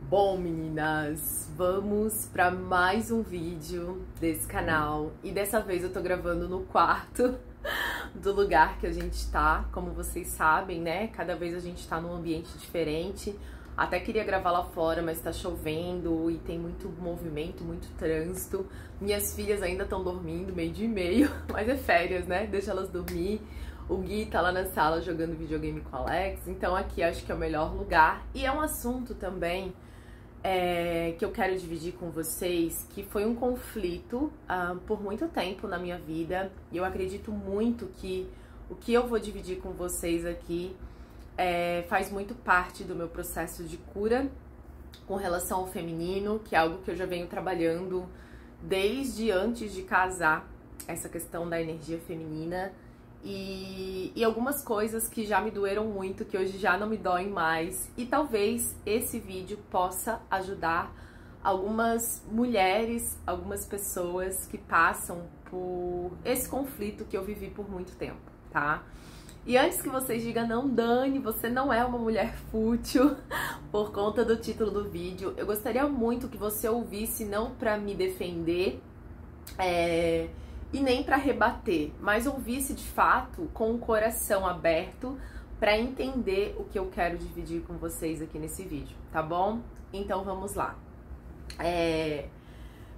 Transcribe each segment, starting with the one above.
Bom, meninas, vamos para mais um vídeo desse canal e dessa vez eu tô gravando no quarto do lugar que a gente tá, como vocês sabem, né? Cada vez a gente tá num ambiente diferente. Até queria gravar lá fora, mas tá chovendo e tem muito movimento, muito trânsito. Minhas filhas ainda estão dormindo, meio-dia e meio, mas é férias, né? Deixa elas dormir. O Gui tá lá na sala jogando videogame com o Alex, então aqui acho que é o melhor lugar. E é um assunto também que eu quero dividir com vocês, que foi um conflito por muito tempo na minha vida. E eu acredito muito que o que eu vou dividir com vocês aqui faz muito parte do meu processo de cura com relação ao feminino, que é algo que eu já venho trabalhando desde antes de casar, essa questão da energia feminina. E algumas coisas que já me doeram muito, que hoje já não me doem mais. E talvez esse vídeo possa ajudar algumas mulheres, algumas pessoas que passam por esse conflito que eu vivi por muito tempo, tá? E antes que vocês digam, não, Dani, você não é uma mulher fútil por conta do título do vídeo, eu gostaria muito que você ouvisse, não pra me defender, e nem para rebater, mas ouvisse de fato com o coração aberto para entender o que eu quero dividir com vocês aqui nesse vídeo, tá bom? Então vamos lá.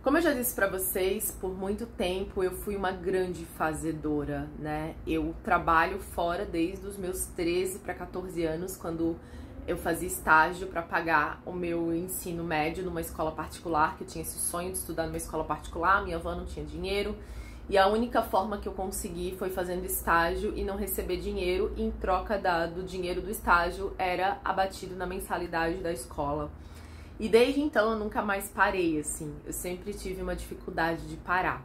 Como eu já disse para vocês, por muito tempo eu fui uma grande fazedora, né? Eu trabalho fora desde os meus 13 para 14 anos, quando eu fazia estágio para pagar o meu ensino médio numa escola particular, que eu tinha esse sonho de estudar numa escola particular, minha avó não tinha dinheiro. E a única forma que eu consegui foi fazendo estágio e não receber dinheiro, e em troca do dinheiro do estágio era abatido na mensalidade da escola. E desde então eu nunca mais parei, assim, eu sempre tive uma dificuldade de parar.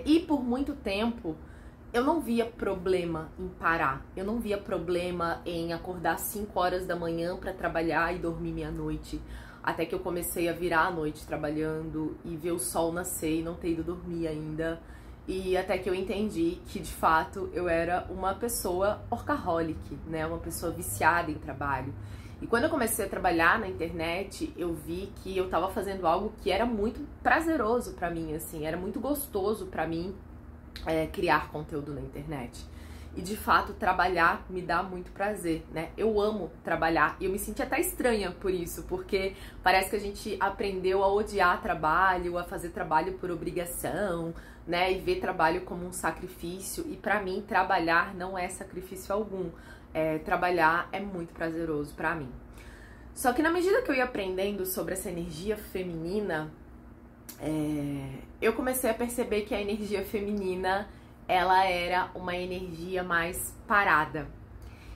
E por muito tempo eu não via problema em parar, eu não via problema em acordar às 5 horas da manhã para trabalhar e dormir meia-noite. Até que eu comecei a virar à noite trabalhando e ver o sol nascer e não ter ido dormir ainda. E até que eu entendi que, de fato, eu era uma pessoa workaholic, né? Uma pessoa viciada em trabalho. E quando eu comecei a trabalhar na internet, eu vi que eu tava fazendo algo que era muito prazeroso pra mim, assim. Era muito gostoso pra mim criar conteúdo na internet. E de fato, trabalhar me dá muito prazer, né? Eu amo trabalhar e eu me senti até estranha por isso, porque parece que a gente aprendeu a odiar trabalho, a fazer trabalho por obrigação, né? E ver trabalho como um sacrifício. E pra mim, trabalhar não é sacrifício algum. Trabalhar é muito prazeroso pra mim. Só que na medida que eu ia aprendendo sobre essa energia feminina, eu comecei a perceber que a energia feminina ela era uma energia mais parada.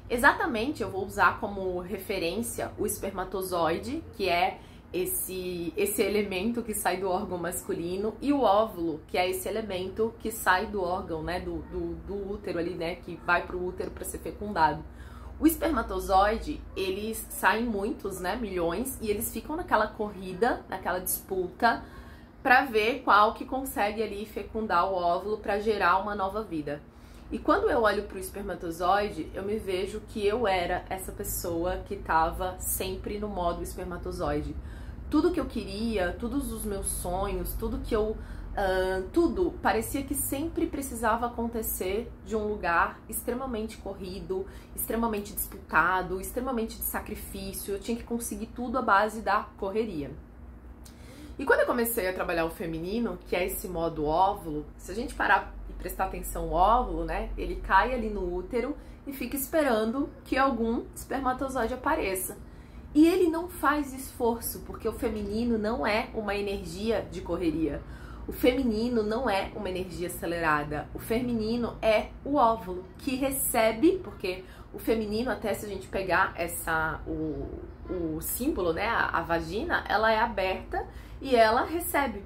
Exatamente, eu vou usar como referência o espermatozoide, que é esse elemento que sai do órgão masculino, e o óvulo, que é esse elemento que sai do órgão, né, do útero ali, né, que vai pro útero para ser fecundado. O espermatozoide, eles saem muitos, né, milhões, e eles ficam naquela corrida, naquela disputa, para ver qual que consegue ali fecundar o óvulo para gerar uma nova vida. E quando eu olho para o espermatozoide, eu me vejo que eu era essa pessoa que estava sempre no modo espermatozoide. Tudo que eu queria, todos os meus sonhos, tudo parecia que sempre precisava acontecer de um lugar extremamente corrido, extremamente disputado, extremamente de sacrifício. Eu tinha que conseguir tudo à base da correria. E quando eu comecei a trabalhar o feminino, que é esse modo óvulo, se a gente parar e prestar atenção no óvulo, né, ele cai ali no útero e fica esperando que algum espermatozoide apareça. E ele não faz esforço, porque o feminino não é uma energia de correria. O feminino não é uma energia acelerada. O feminino é o óvulo que recebe, porque o feminino, até se a gente pegar o símbolo, né, a vagina, ela é aberta e ela recebe.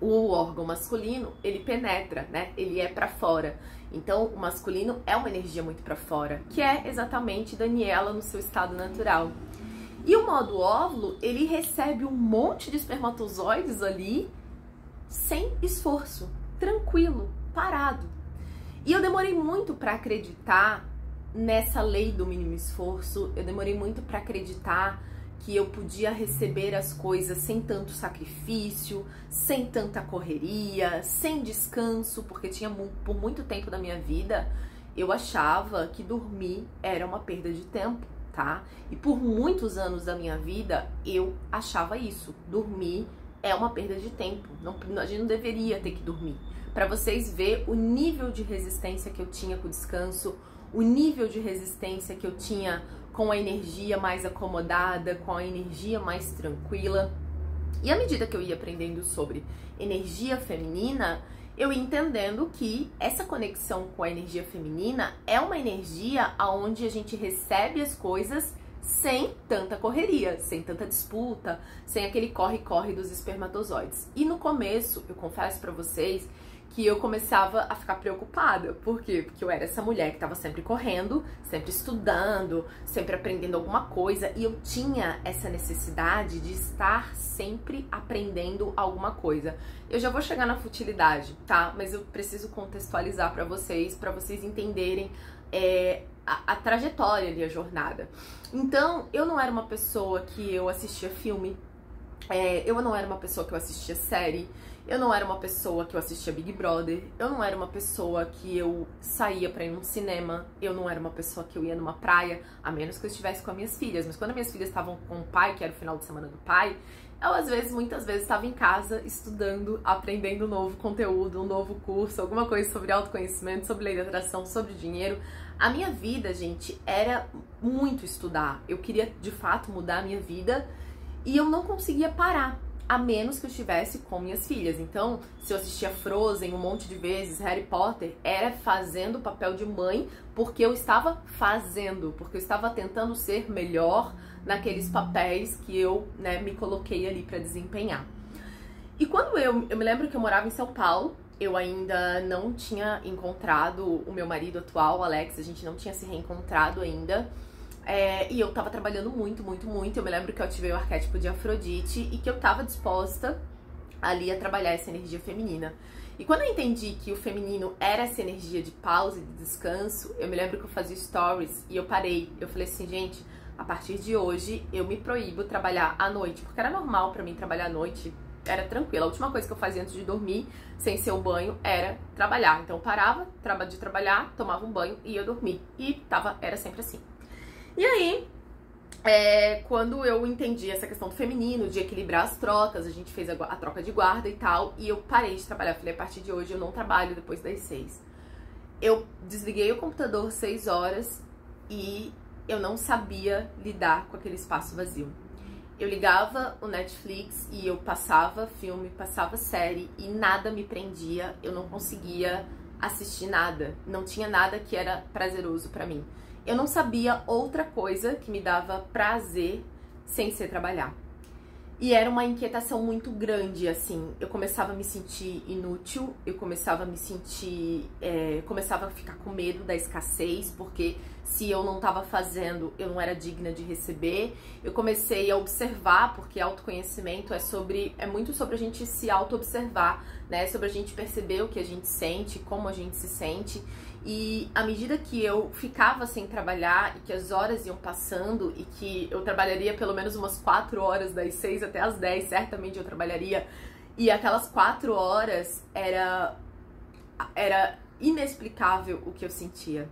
O órgão masculino, ele penetra, né? Ele é pra fora. Então, o masculino é uma energia muito pra fora, que é exatamente Daniela no seu estado natural. E o modo óvulo, ele recebe um monte de espermatozoides ali, sem esforço, tranquilo, parado. E eu demorei muito pra acreditar nessa lei do mínimo esforço, eu demorei muito pra acreditar que eu podia receber as coisas sem tanto sacrifício, sem tanta correria, sem descanso, porque tinha por muito tempo da minha vida eu achava que dormir era uma perda de tempo, tá? E por muitos anos da minha vida eu achava isso, dormir é uma perda de tempo, a gente não deveria ter que dormir. Para vocês verem o nível de resistência que eu tinha com o descanso, o nível de resistência que eu tinha com a energia mais acomodada, com a energia mais tranquila. E à medida que eu ia aprendendo sobre energia feminina, eu ia entendendo que essa conexão com a energia feminina é uma energia onde a gente recebe as coisas sem tanta correria, sem tanta disputa, sem aquele corre-corre dos espermatozoides. E no começo, eu confesso pra vocês que eu começava a ficar preocupada. Por quê? Porque eu era essa mulher que estava sempre correndo, sempre estudando, sempre aprendendo alguma coisa, e eu tinha essa necessidade de estar sempre aprendendo alguma coisa. Eu já vou chegar na futilidade, tá? Mas eu preciso contextualizar pra vocês entenderem a trajetória ali, a jornada. Então, eu não era uma pessoa que eu assistia filme, eu não era uma pessoa que eu assistia série, eu não era uma pessoa que eu assistia Big Brother, eu não era uma pessoa que eu saía pra ir num cinema, eu não era uma pessoa que eu ia numa praia, a menos que eu estivesse com as minhas filhas. Mas quando as minhas filhas estavam com o pai, que era o final de semana do pai, eu muitas vezes estava em casa estudando, aprendendo um novo conteúdo, um novo curso, alguma coisa sobre autoconhecimento, sobre lei da atração, sobre dinheiro. A minha vida, gente, era muito estudar. Eu queria, de fato, mudar a minha vida e eu não conseguia parar, a menos que eu estivesse com minhas filhas. Então, se eu assistia Frozen um monte de vezes, Harry Potter, era fazendo o papel de mãe, porque eu estava fazendo, porque eu estava tentando ser melhor naqueles papéis que eu, me coloquei ali para desempenhar. E quando eu me lembro que eu morava em São Paulo, eu ainda não tinha encontrado o meu marido atual, o Alex, a gente não tinha se reencontrado ainda. E eu tava trabalhando muito, muito, muito. Eu me lembro que eu ativei o arquétipo de Afrodite e que eu tava disposta ali a trabalhar essa energia feminina. E quando eu entendi que o feminino era essa energia de pausa e de descanso, eu me lembro que eu fazia stories e eu parei. Eu falei assim, gente, a partir de hoje eu me proíbo trabalhar à noite, porque era normal pra mim trabalhar à noite, era tranquilo. A última coisa que eu fazia antes de dormir, sem ser o banho, era trabalhar. Então eu parava de trabalhar, tomava um banho e ia dormir. E era sempre assim. E aí, quando eu entendi essa questão do feminino, de equilibrar as trocas, a gente fez a troca de guarda e tal, e eu parei de trabalhar. Falei, a partir de hoje eu não trabalho depois das 6. Eu desliguei o computador 6 horas e eu não sabia lidar com aquele espaço vazio. Eu ligava o Netflix e eu passava filme, passava série e nada me prendia, eu não conseguia assistir nada, não tinha nada que era prazeroso pra mim. Eu não sabia outra coisa que me dava prazer sem ser trabalhar. E era uma inquietação muito grande, assim. Eu começava a me sentir inútil, eu começava a me sentir... começava a ficar com medo da escassez, porque se eu não estava fazendo, eu não era digna de receber. Eu comecei a observar, porque autoconhecimento é muito sobre a gente se auto-observar, né? Sobre a gente perceber o que a gente sente, como a gente se sente. E à medida que eu ficava sem trabalhar e que as horas iam passando e que eu trabalharia pelo menos umas 4 horas, das 6 até as 10, certamente eu trabalharia, e aquelas 4 horas era inexplicável o que eu sentia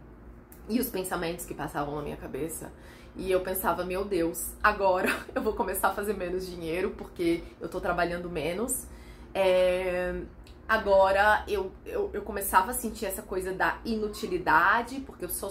e os pensamentos que passavam na minha cabeça. E eu pensava, meu Deus, agora eu vou começar a fazer menos dinheiro porque eu tô trabalhando menos. Agora eu começava a sentir essa coisa da inutilidade, porque eu só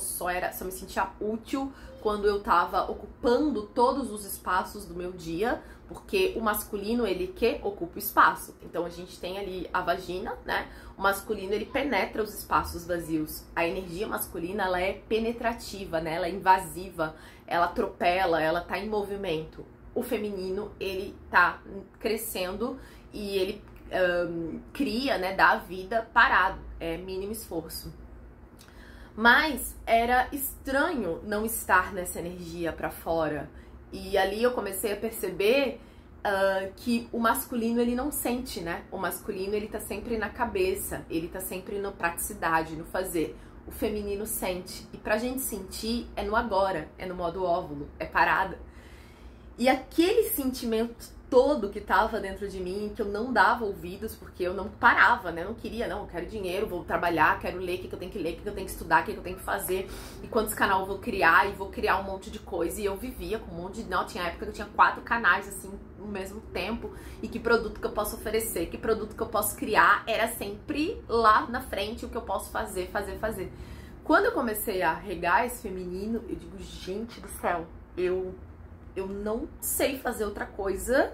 me sentia útil quando eu tava ocupando todos os espaços do meu dia, porque o masculino, ele que ocupa o espaço. Então a gente tem ali a vagina, né? O masculino, ele penetra os espaços vazios. A energia masculina, ela é penetrativa, né? Ela é invasiva, ela atropela, ela tá em movimento. O feminino, ele tá crescendo e ele cria, né, dá vida parado, mínimo esforço. Mas era estranho não estar nessa energia pra fora. E ali eu comecei a perceber que o masculino, ele não sente, né? O masculino, ele tá sempre na cabeça, ele tá sempre na praticidade, no fazer. O feminino sente. E pra gente sentir, é no agora, é no modo óvulo, é parada. E aquele sentimento todo que tava dentro de mim, que eu não dava ouvidos, porque eu não parava, né? Eu não queria, não, eu quero dinheiro, vou trabalhar, quero ler o que eu tenho que ler, o que eu tenho que estudar, o que eu tenho que fazer, e quantos canais eu vou criar, e vou criar um monte de coisa. E eu vivia com um monte de... Não, tinha época que eu tinha 4 canais, assim, no mesmo tempo, e que produto que eu posso oferecer, que produto que eu posso criar, era sempre lá na frente o que eu posso fazer. Quando eu comecei a regar esse feminino, eu digo, gente do céu, eu não sei fazer outra coisa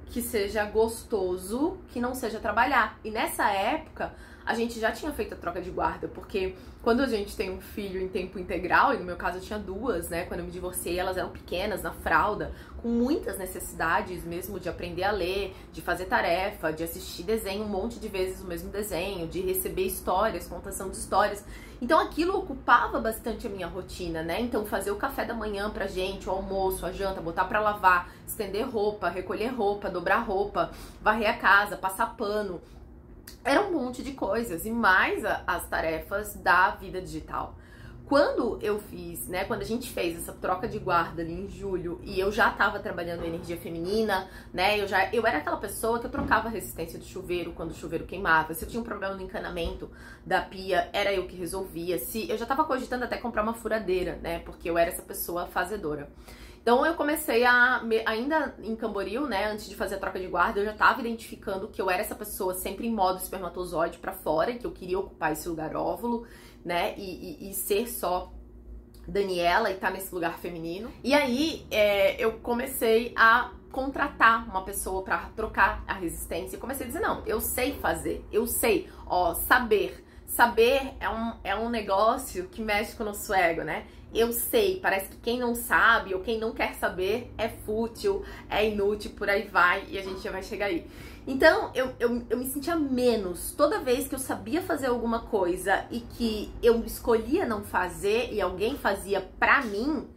que seja gostoso, que não seja trabalhar. E nessa época, a gente já tinha feito a troca de guarda, porque quando a gente tem um filho em tempo integral, e no meu caso eu tinha 2, né? Quando eu me divorciei, elas eram pequenas, na fralda, com muitas necessidades mesmo de aprender a ler, de fazer tarefa, de assistir desenho um monte de vezes o mesmo desenho, de receber histórias, contação de histórias. Então aquilo ocupava bastante a minha rotina, né? Então fazer o café da manhã pra gente, o almoço, a janta, botar pra lavar, estender roupa, recolher roupa, dobrar roupa, varrer a casa, passar pano. Era um monte de coisas, e mais as tarefas da vida digital. Quando eu fiz, né, quando a gente fez essa troca de guarda ali em julho, e eu já tava trabalhando energia feminina, né, eu era aquela pessoa que eu trocava a resistência do chuveiro quando o chuveiro queimava. Se eu tinha um problema no encanamento da pia, era eu que resolvia. Eu já tava cogitando até comprar uma furadeira, né, porque eu era essa pessoa fazedora. Então eu comecei ainda em Camboriú, né, antes de fazer a troca de guarda, eu já tava identificando que eu era essa pessoa sempre em modo espermatozoide pra fora, e que eu queria ocupar esse lugar óvulo, né, e ser só Daniela e estar nesse lugar feminino. E aí eu comecei a contratar uma pessoa pra trocar a resistência, e comecei a dizer, não, eu sei fazer, eu sei, ó, saber é um negócio que mexe com o nosso ego, né? Eu sei, parece que quem não sabe ou quem não quer saber é fútil, é inútil, por aí vai, e a gente já vai chegar aí. Então, eu me sentia menos toda vez que eu sabia fazer alguma coisa e que eu escolhia não fazer e alguém fazia pra mim,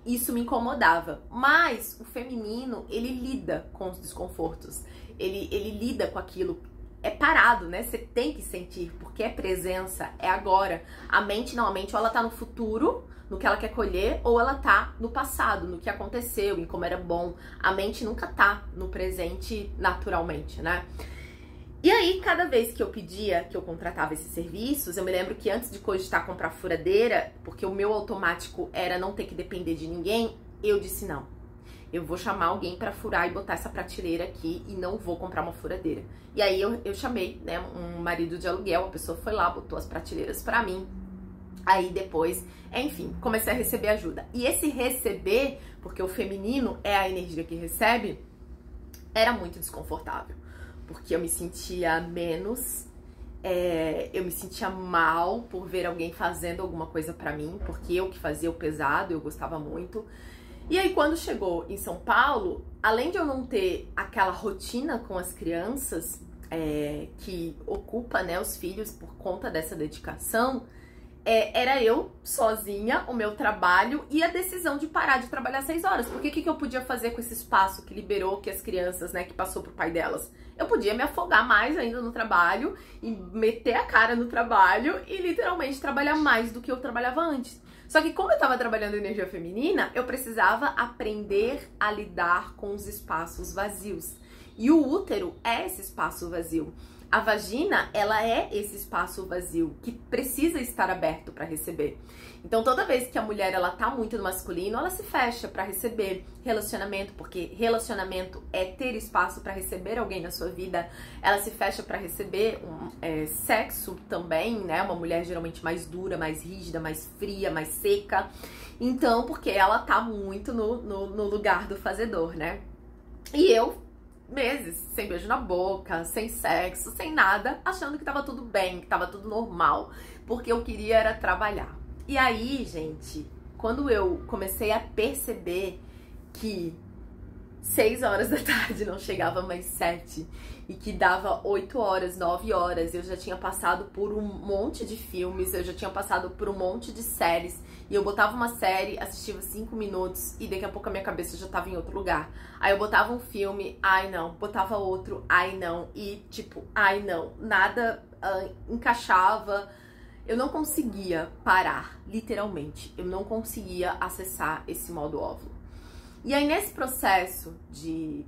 isso me incomodava. Mas o feminino, ele lida com os desconfortos, ele lida com aquilo. É parado, né? Você tem que sentir, porque é presença, é agora. A mente não, a mente ou ela tá no futuro, no que ela quer colher, ou ela tá no passado, no que aconteceu, em como era bom. A mente nunca tá no presente naturalmente, né? E aí, cada vez que eu pedia, que eu contratava esses serviços, eu me lembro que antes de cogitar comprar furadeira, porque o meu automático era não ter que depender de ninguém, eu disse não. Eu vou chamar alguém pra furar e botar essa prateleira aqui e não vou comprar uma furadeira. E aí eu chamei, né, um marido de aluguel, a pessoa foi lá, botou as prateleiras pra mim. Aí depois, enfim, comecei a receber ajuda. E esse receber, porque o feminino é a energia que recebe, era muito desconfortável. Porque eu me sentia menos, eu me sentia mal por ver alguém fazendo alguma coisa pra mim, porque eu que fazia o pesado, eu gostava muito. E aí, quando chegou em São Paulo, além de eu não ter aquela rotina com as crianças, que ocupa, né, os filhos por conta dessa dedicação, era eu sozinha, o meu trabalho e a decisão de parar de trabalhar 6 horas. Porque o que eu podia fazer com esse espaço que liberou que as crianças, né, que passou pro pai delas? Eu podia me afogar mais ainda no trabalho e meter a cara no trabalho e literalmente trabalhar mais do que eu trabalhava antes. Só que como eu tava trabalhando energia feminina, eu precisava aprender a lidar com os espaços vazios. E o útero é esse espaço vazio. A vagina, ela é esse espaço vazio que precisa estar aberto para receber. Então, toda vez que a mulher ela tá muito no masculino, ela se fecha para receber relacionamento, porque relacionamento é ter espaço para receber alguém na sua vida. Ela se fecha para receber sexo também, né? Uma mulher geralmente mais dura, mais rígida, mais fria, mais seca. Então, porque ela tá muito no lugar do fazedor, né? E eu meses sem beijo na boca, sem sexo, sem nada, achando que tava tudo bem, que tava tudo normal, porque eu queria era trabalhar. E aí, gente, quando eu comecei a perceber que 6 horas da tarde não chegava mais 7 e que dava 8 horas, 9 horas, eu já tinha passado por um monte de filmes, eu já tinha passado por um monte de séries, e eu botava uma série, assistia 5 minutos e daqui a pouco a minha cabeça já tava em outro lugar. Aí eu botava um filme, ai não, botava outro, ai não, e tipo, ai não, nada encaixava. Eu não conseguia parar, literalmente, eu não conseguia acessar esse modo óvulo. E aí, nesse processo de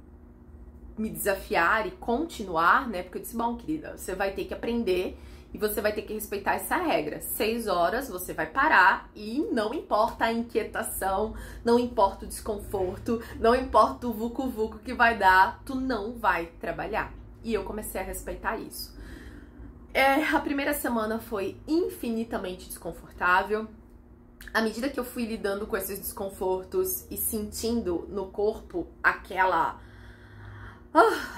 me desafiar e continuar, né? Porque eu disse, bom, querida, você vai ter que aprender e você vai ter que respeitar essa regra. 6 horas você vai parar e não importa a inquietação, não importa o desconforto, não importa o vucu-vucu que vai dar, tu não vai trabalhar. E eu comecei a respeitar isso. A primeira semana foi infinitamente desconfortável. À medida que eu fui lidando com esses desconfortos e sentindo no corpo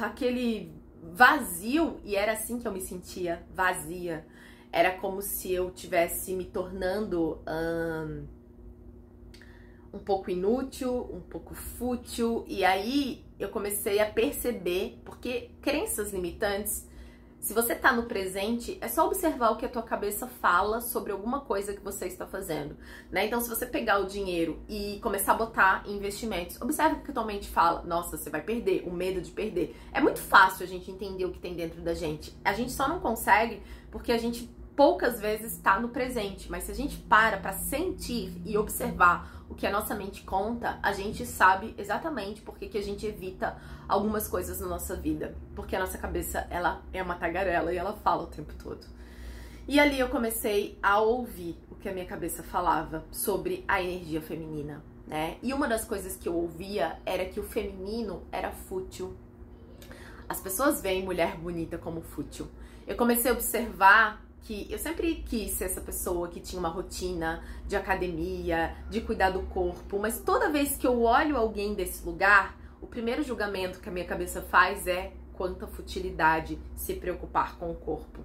aquele vazio, e era assim que eu me sentia, vazia. Era como se eu tivesse me tornando um pouco inútil, um pouco fútil, e aí eu comecei a perceber, porque crenças limitantes, se você tá no presente, é só observar o que a tua cabeça fala sobre alguma coisa que você está fazendo, né? Então, se você pegar o dinheiro e começar a botar em investimentos, observe o que a tua mente fala. Nossa, você vai perder, o medo de perder. É muito fácil a gente entender o que tem dentro da gente. A gente só não consegue porque a gente poucas vezes está no presente, mas se a gente para sentir e observar o que a nossa mente conta, a gente sabe exatamente por que a gente evita algumas coisas na nossa vida, porque a nossa cabeça, ela é uma tagarela e ela fala o tempo todo. E ali eu comecei a ouvir o que a minha cabeça falava sobre a energia feminina, né? E uma das coisas que eu ouvia era que o feminino era fútil. As pessoas veem mulher bonita como fútil. Eu comecei a observar que eu sempre quis ser essa pessoa que tinha uma rotina de academia, de cuidar do corpo, mas toda vez que eu olho alguém desse lugar, o primeiro julgamento que a minha cabeça faz é quanta futilidade se preocupar com o corpo.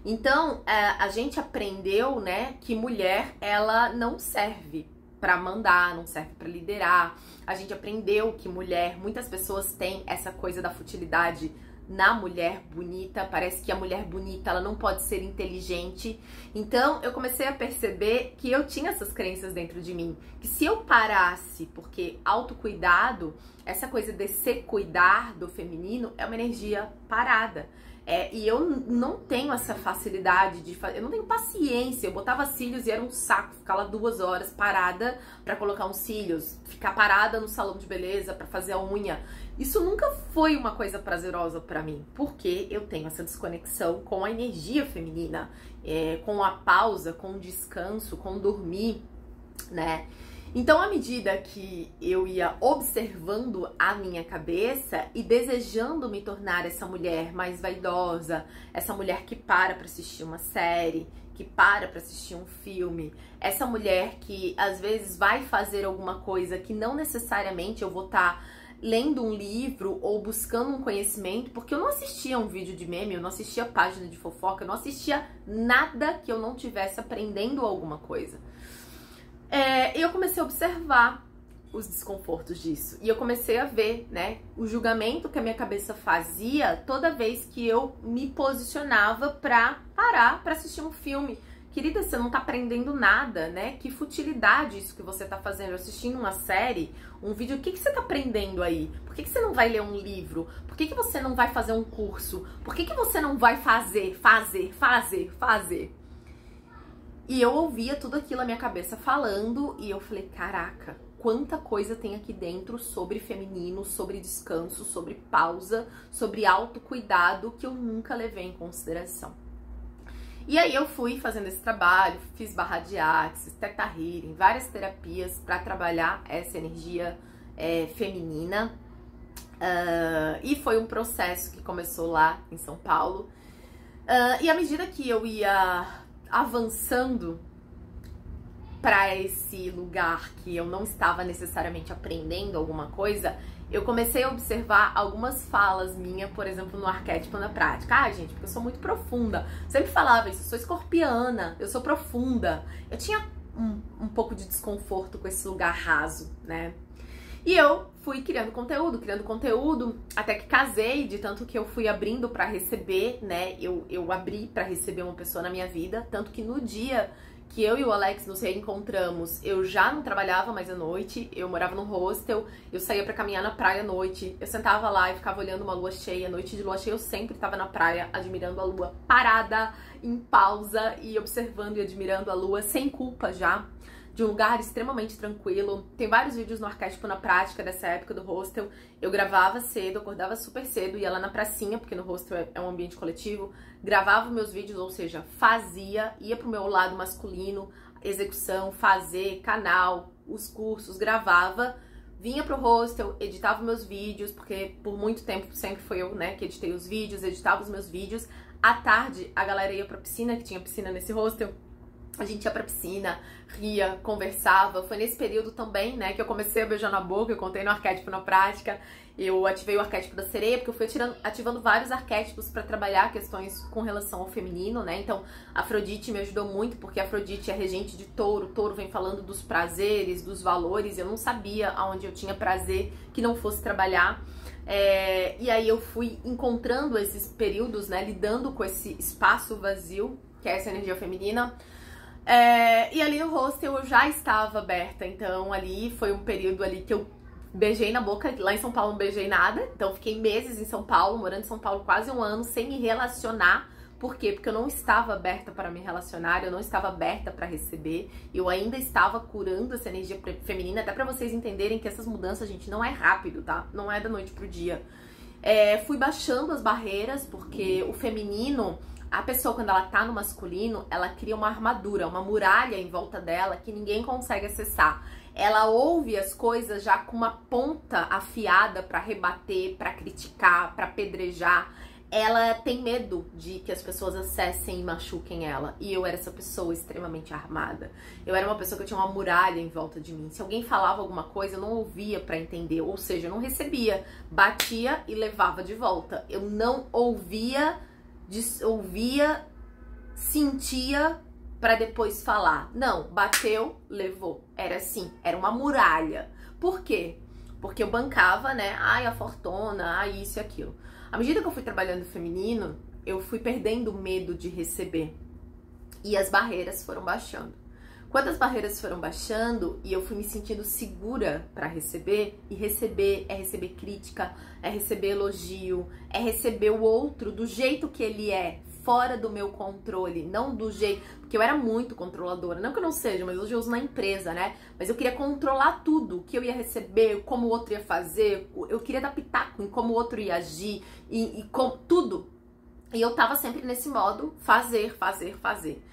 Então, a gente aprendeu, né, que mulher, ela não serve para mandar, não serve para liderar. A gente aprendeu que mulher, muitas pessoas têm essa coisa da futilidade na mulher bonita, parece que a mulher bonita ela não pode ser inteligente. Então eu comecei a perceber que eu tinha essas crenças dentro de mim, que se eu parasse, porque autocuidado, essa coisa de se cuidar do feminino é uma energia parada. E eu não tenho essa facilidade de fazer, eu não tenho paciência. Eu botava cílios e era um saco ficar lá 2 horas parada pra colocar uns cílios, ficar parada no salão de beleza pra fazer a unha. Isso nunca foi uma coisa prazerosa pra mim, porque eu tenho essa desconexão com a energia feminina, com a pausa, com o descanso, com dormir, né? Então, à medida que eu ia observando a minha cabeça e desejando me tornar essa mulher mais vaidosa, essa mulher que para pra assistir uma série, que para pra assistir um filme, essa mulher que às vezes vai fazer alguma coisa que não necessariamente eu vou estar lendo um livro ou buscando um conhecimento, porque eu não assistia um vídeo de meme, eu não assistia página de fofoca, eu não assistia nada que eu não tivesse aprendendo alguma coisa. E eu comecei a observar os desconfortos disso. E eu comecei a ver, né, o julgamento que a minha cabeça fazia toda vez que eu me posicionava pra parar pra assistir um filme. Querida, você não tá aprendendo nada, né? Que futilidade isso que você tá fazendo, assistindo uma série, um vídeo. O que você tá aprendendo aí? Por que você não vai ler um livro? Por que você não vai fazer um curso? Por que você não vai fazer? E eu ouvia tudo aquilo na minha cabeça falando e eu falei, caraca, quanta coisa tem aqui dentro sobre feminino, sobre descanso, sobre pausa, sobre autocuidado que eu nunca levei em consideração. E aí eu fui fazendo esse trabalho, fiz barra de axis, teta healing, várias terapias para trabalhar essa energia feminina. E foi um processo que começou lá em São Paulo. E à medida que eu ia avançando para esse lugar que eu não estava necessariamente aprendendo alguma coisa, eu comecei a observar algumas falas minhas, por exemplo, no arquétipo na prática. Ah, gente, porque eu sou muito profunda. Sempre falava isso, eu sou escorpiana, eu sou profunda. Eu tinha um pouco de desconforto com esse lugar raso, né? E eu fui criando conteúdo, até que casei, de tanto que eu fui abrindo pra receber, né? Eu abri pra receber uma pessoa na minha vida, tanto que no dia que eu e o Alex nos reencontramos, eu já não trabalhava mais à noite, eu morava num hostel, eu saía pra caminhar na praia à noite, eu sentava lá e ficava olhando uma lua cheia, noite de lua cheia eu sempre tava na praia, admirando a lua, parada, em pausa e observando e admirando a lua, sem culpa já. de um lugar extremamente tranquilo. Tem vários vídeos no Arquétipo na Prática dessa época do hostel. Eu gravava cedo, acordava super cedo, ia lá na pracinha, porque no hostel é um ambiente coletivo, gravava meus vídeos, ou seja, fazia, ia pro meu lado masculino, execução, fazer, canal, os cursos, gravava, vinha pro hostel, editava meus vídeos, porque por muito tempo sempre foi eu, né, que editei os vídeos, editava os meus vídeos. À tarde, a galera ia pra piscina, que tinha piscina nesse hostel. A gente ia pra piscina, ria, conversava. Foi nesse período também, né, que eu comecei a beijar na boca. Eu contei no Arquétipo na Prática. Eu ativei o arquétipo da sereia, porque eu fui ativando vários arquétipos pra trabalhar questões com relação ao feminino, né? Então, a Afrodite me ajudou muito, porque a Afrodite é regente de touro. Touro vem falando dos prazeres, dos valores. Eu não sabia aonde eu tinha prazer que não fosse trabalhar. E aí eu fui encontrando esses períodos, né, lidando com esse espaço vazio, que é essa energia feminina. E ali no hostel eu já estava aberta, então ali foi um período ali que eu beijei na boca. Lá em São Paulo não beijei nada, então fiquei meses em São Paulo, morando em São Paulo quase um ano, sem me relacionar. Por quê? Porque eu não estava aberta para me relacionar, eu não estava aberta para receber, eu ainda estava curando essa energia feminina, até para vocês entenderem que essas mudanças, gente, não é rápido, tá? Não é da noite pro dia. Fui baixando as barreiras, porque o feminino, a pessoa quando ela tá no masculino, ela cria uma armadura, uma muralha em volta dela que ninguém consegue acessar. Ela ouve as coisas já com uma ponta afiada para rebater, para criticar, para apedrejar. Ela tem medo de que as pessoas acessem e machuquem ela. E eu era essa pessoa extremamente armada. Eu era uma pessoa que tinha uma muralha em volta de mim. Se alguém falava alguma coisa, eu não ouvia pra entender. Ou seja, eu não recebia. Batia e levava de volta. Eu não ouvia, sentia pra depois falar. Não, bateu, levou. Era assim, era uma muralha. Por quê? Porque eu bancava, né? Ai, a fortuna, ai, isso e aquilo. À medida que eu fui trabalhando o feminino, eu fui perdendo o medo de receber. E as barreiras foram baixando. Quando as barreiras foram baixando e eu fui me sentindo segura para receber, e receber é receber crítica, é receber elogio, é receber o outro do jeito que ele é, fora do meu controle, não do jeito... Porque eu era muito controladora, não que eu não seja, mas hoje eu uso na empresa, né? Mas eu queria controlar tudo, o que eu ia receber, como o outro ia fazer, eu queria dar pitaco em como o outro ia agir, e com tudo. E eu tava sempre nesse modo, fazer, fazer, fazer.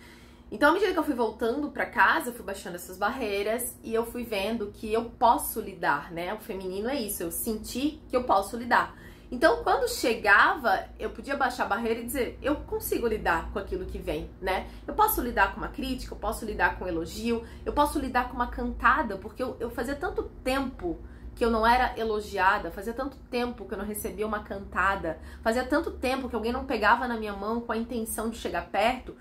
Então, à medida que eu fui voltando pra casa, eu fui baixando essas barreiras e eu fui vendo que eu posso lidar, né? O feminino é isso, eu senti que eu posso lidar. Então, quando chegava, eu podia baixar a barreira e dizer, eu consigo lidar com aquilo que vem, né? Eu posso lidar com uma crítica, eu posso lidar com um elogio, eu posso lidar com uma cantada, porque eu fazia tanto tempo que eu não era elogiada, fazia tanto tempo que eu não recebia uma cantada, fazia tanto tempo que alguém não pegava na minha mão com a intenção de chegar perto,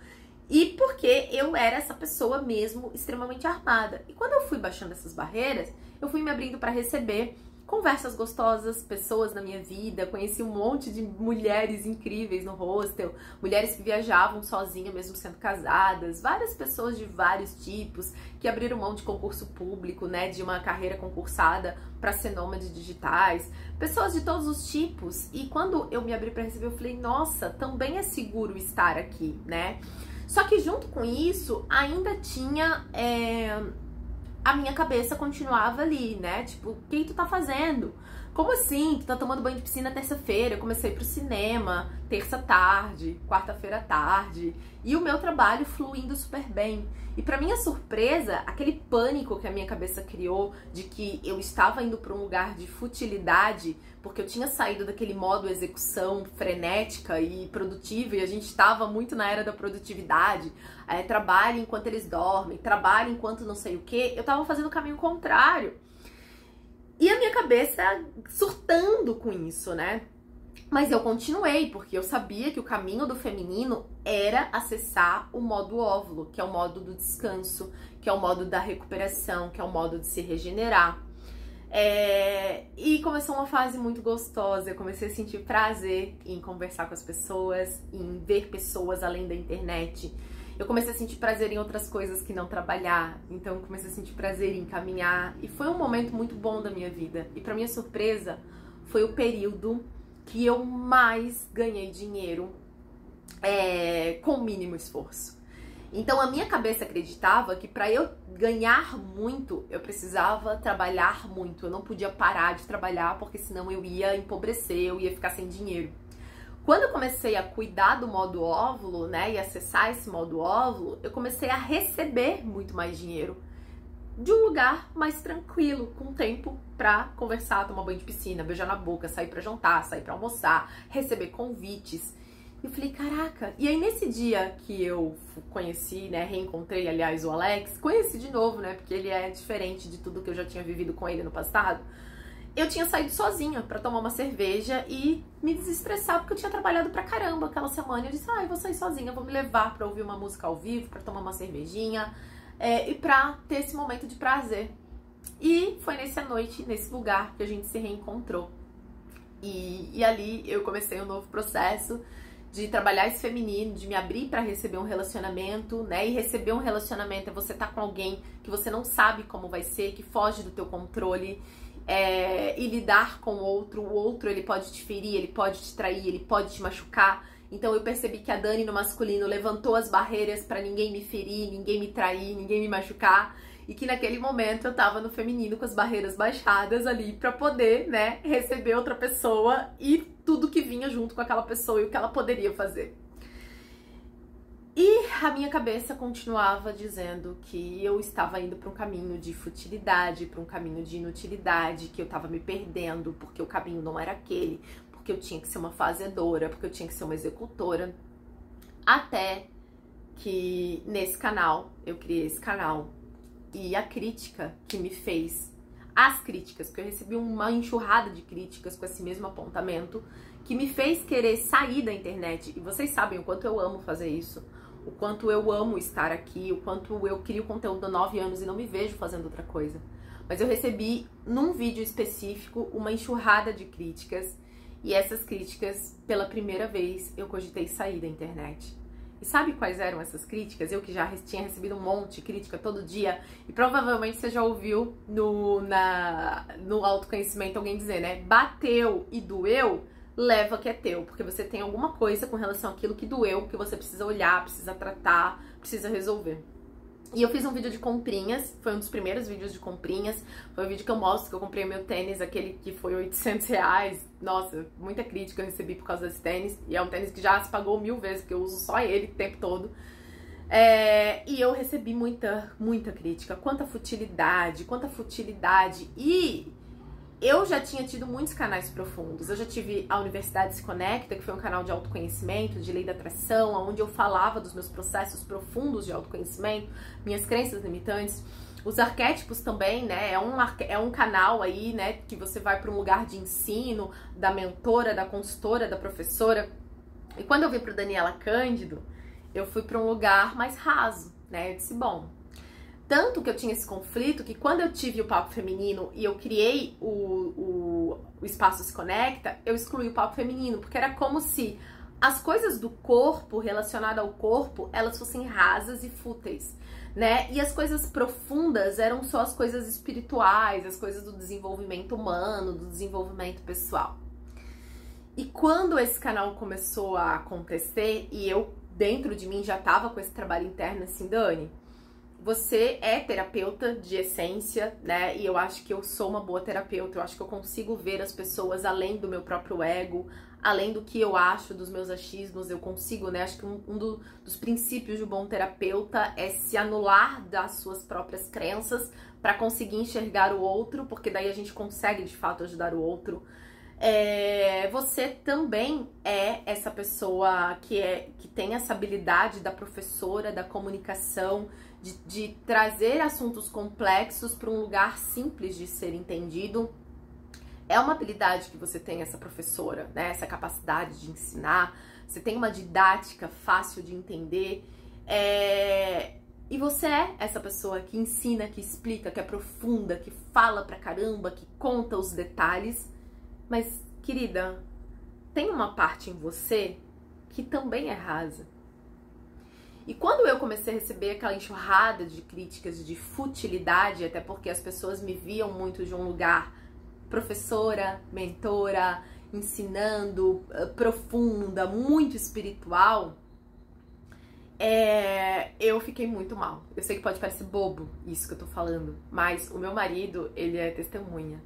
e porque eu era essa pessoa mesmo extremamente armada. E quando eu fui baixando essas barreiras, eu fui me abrindo para receber conversas gostosas, pessoas na minha vida, conheci um monte de mulheres incríveis no hostel, mulheres que viajavam sozinhas mesmo sendo casadas, várias pessoas de vários tipos que abriram mão de concurso público, né, de uma carreira concursada para ser nômades digitais, pessoas de todos os tipos. E quando eu me abri para receber, eu falei, nossa, também é seguro estar aqui, né? Só que junto com isso, ainda tinha... a minha cabeça continuava ali, né? Tipo, o que tu tá fazendo? Como assim? Tu tá tomando banho de piscina terça-feira? Eu comecei pro cinema, terça tarde, quarta-feira tarde. E o meu trabalho fluindo super bem. E pra minha surpresa, aquele pânico que a minha cabeça criou de que eu estava indo pra um lugar de futilidade, porque eu tinha saído daquele modo execução frenética e produtiva, e a gente estava muito na era da produtividade, trabalho enquanto eles dormem, trabalho enquanto não sei o que, eu tava fazendo o caminho contrário. E a minha cabeça surtando com isso, né? Mas eu continuei, porque eu sabia que o caminho do feminino era acessar o modo óvulo, que é o modo do descanso, que é o modo da recuperação, que é o modo de se regenerar. E começou uma fase muito gostosa, eu comecei a sentir prazer em conversar com as pessoas, em ver pessoas além da internet. Eu comecei a sentir prazer em outras coisas que não trabalhar, então eu comecei a sentir prazer em caminhar, e foi um momento muito bom da minha vida. E pra minha surpresa, foi o período que eu mais ganhei dinheiro com o mínimo esforço. Então a minha cabeça acreditava que para eu ganhar muito, eu precisava trabalhar muito. Eu não podia parar de trabalhar, porque senão eu ia empobrecer, eu ia ficar sem dinheiro. Quando eu comecei a cuidar do modo óvulo, né, e acessar esse modo óvulo, eu comecei a receber muito mais dinheiro de um lugar mais tranquilo, com tempo pra conversar, tomar banho de piscina, beijar na boca, sair pra jantar, sair pra almoçar, receber convites. E eu falei, caraca. E aí nesse dia que eu conheci, né, reencontrei, aliás, o Alex, conheci de novo, né, porque ele é diferente de tudo que eu já tinha vivido com ele no passado. Eu tinha saído sozinha pra tomar uma cerveja e me desestressar, porque eu tinha trabalhado pra caramba aquela semana. Eu disse, eu vou sair sozinha, vou me levar pra ouvir uma música ao vivo, pra tomar uma cervejinha, e pra ter esse momento de prazer. E foi nessa noite, nesse lugar, que a gente se reencontrou. E ali eu comecei um novo processo de trabalhar esse feminino, de me abrir pra receber um relacionamento, né? E receber um relacionamento é você estar com alguém que você não sabe como vai ser, que foge do teu controle, e lidar com o outro ele pode te ferir, ele pode te trair, ele pode te machucar. Então eu percebi que a Dani no masculino levantou as barreiras pra ninguém me ferir, ninguém me trair, ninguém me machucar, e que naquele momento eu tava no feminino com as barreiras baixadas ali pra poder, né, receber outra pessoa e tudo que vinha junto com aquela pessoa e o que ela poderia fazer. E a minha cabeça continuava dizendo que eu estava indo para um caminho de futilidade, para um caminho de inutilidade, que eu estava me perdendo, porque o caminho não era aquele, porque eu tinha que ser uma fazedora, porque eu tinha que ser uma executora. Até que nesse canal, eu criei esse canal, e a crítica que me fez, as críticas, porque eu recebi uma enxurrada de críticas com esse mesmo apontamento, que me fez querer sair da internet. E vocês sabem o quanto eu amo fazer isso, o quanto eu amo estar aqui, o quanto eu crio conteúdo há 9 anos e não me vejo fazendo outra coisa. Mas eu recebi, num vídeo específico, uma enxurrada de críticas, e essas críticas, pela primeira vez, eu cogitei sair da internet. E sabe quais eram essas críticas? Eu que já tinha recebido um monte de crítica todo dia, e provavelmente você já ouviu no autoconhecimento alguém dizer, né? Bateu e doeu, leva que é teu, porque você tem alguma coisa com relação àquilo que doeu, que você precisa olhar, precisa tratar, precisa resolver. E eu fiz um vídeo de comprinhas, foi um dos primeiros vídeos de comprinhas, foi um vídeo que eu mostro que eu comprei meu tênis, aquele que foi R$800, nossa, muita crítica eu recebi por causa desse tênis, e é um tênis que já se pagou 1000 vezes, porque eu uso só ele o tempo todo. E eu recebi muita crítica, quanta futilidade, e eu já tinha tido muitos canais profundos. Eu já tive a Universidade Se Conecta, que foi um canal de autoconhecimento, de lei da atração, onde eu falava dos meus processos profundos de autoconhecimento, minhas crenças limitantes. Os arquétipos também, né? É um canal aí, né, que você vai para um lugar de ensino, da mentora, da consultora, da professora. E quando eu vim pro Daniela Cândido, eu fui para um lugar mais raso, né? Eu disse, bom, tanto que eu tinha esse conflito que quando eu tive o Papo Feminino e eu criei o Espaço Se Conecta, eu excluí o Papo Feminino, porque era como se as coisas do corpo, relacionadas ao corpo, elas fossem rasas e fúteis, né? E as coisas profundas eram só as coisas espirituais, as coisas do desenvolvimento humano, do desenvolvimento pessoal. E quando esse canal começou a acontecer e eu, dentro de mim, já tava com esse trabalho interno assim, Dani, você é terapeuta de essência, né? E eu acho que eu sou uma boa terapeuta. Eu acho que eu consigo ver as pessoas além do meu próprio ego, além do que eu acho, dos meus achismos. Eu consigo, né? Acho que um dos princípios de um bom terapeuta é se anular das suas próprias crenças para conseguir enxergar o outro, porque daí a gente consegue de fato ajudar o outro. Você também é essa pessoa que tem essa habilidade da professora, da comunicação, de trazer assuntos complexos para um lugar simples de ser entendido. É uma habilidade que você tem, essa professora, né? Essa capacidade de ensinar. Você tem uma didática fácil de entender. E você é essa pessoa que ensina, que explica, que aprofunda, que fala pra caramba, que conta os detalhes. Mas, querida, tem uma parte em você que também é rasa. E quando eu comecei a receber aquela enxurrada de críticas de futilidade, até porque as pessoas me viam muito de um lugar professora, mentora, ensinando, profunda, muito espiritual, eu fiquei muito mal. Eu sei que pode parecer bobo isso que eu tô falando, mas o meu marido, ele é testemunha.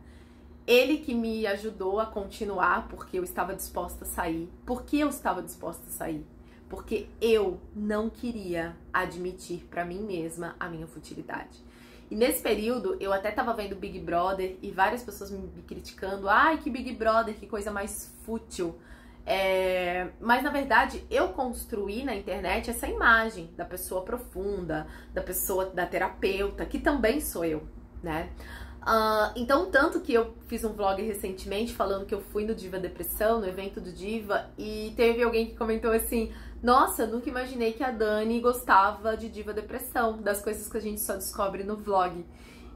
Ele que me ajudou a continuar porque eu estava disposta a sair. Por que eu estava disposta a sair? Porque eu não queria admitir pra mim mesma a minha futilidade. E nesse período, eu até tava vendo Big Brother e várias pessoas me criticando. Ai, que Big Brother, que coisa mais fútil. Mas na verdade, eu construí na internet essa imagem da pessoa profunda, da pessoa, da terapeuta, que também sou eu, né? Então, tanto que eu fiz um vlog recentemente falando que eu fui no Diva Depressão, no evento do Diva, e teve alguém que comentou assim: nossa, nunca imaginei que a Dani gostava de Diva Depressão, das coisas que a gente só descobre no vlog.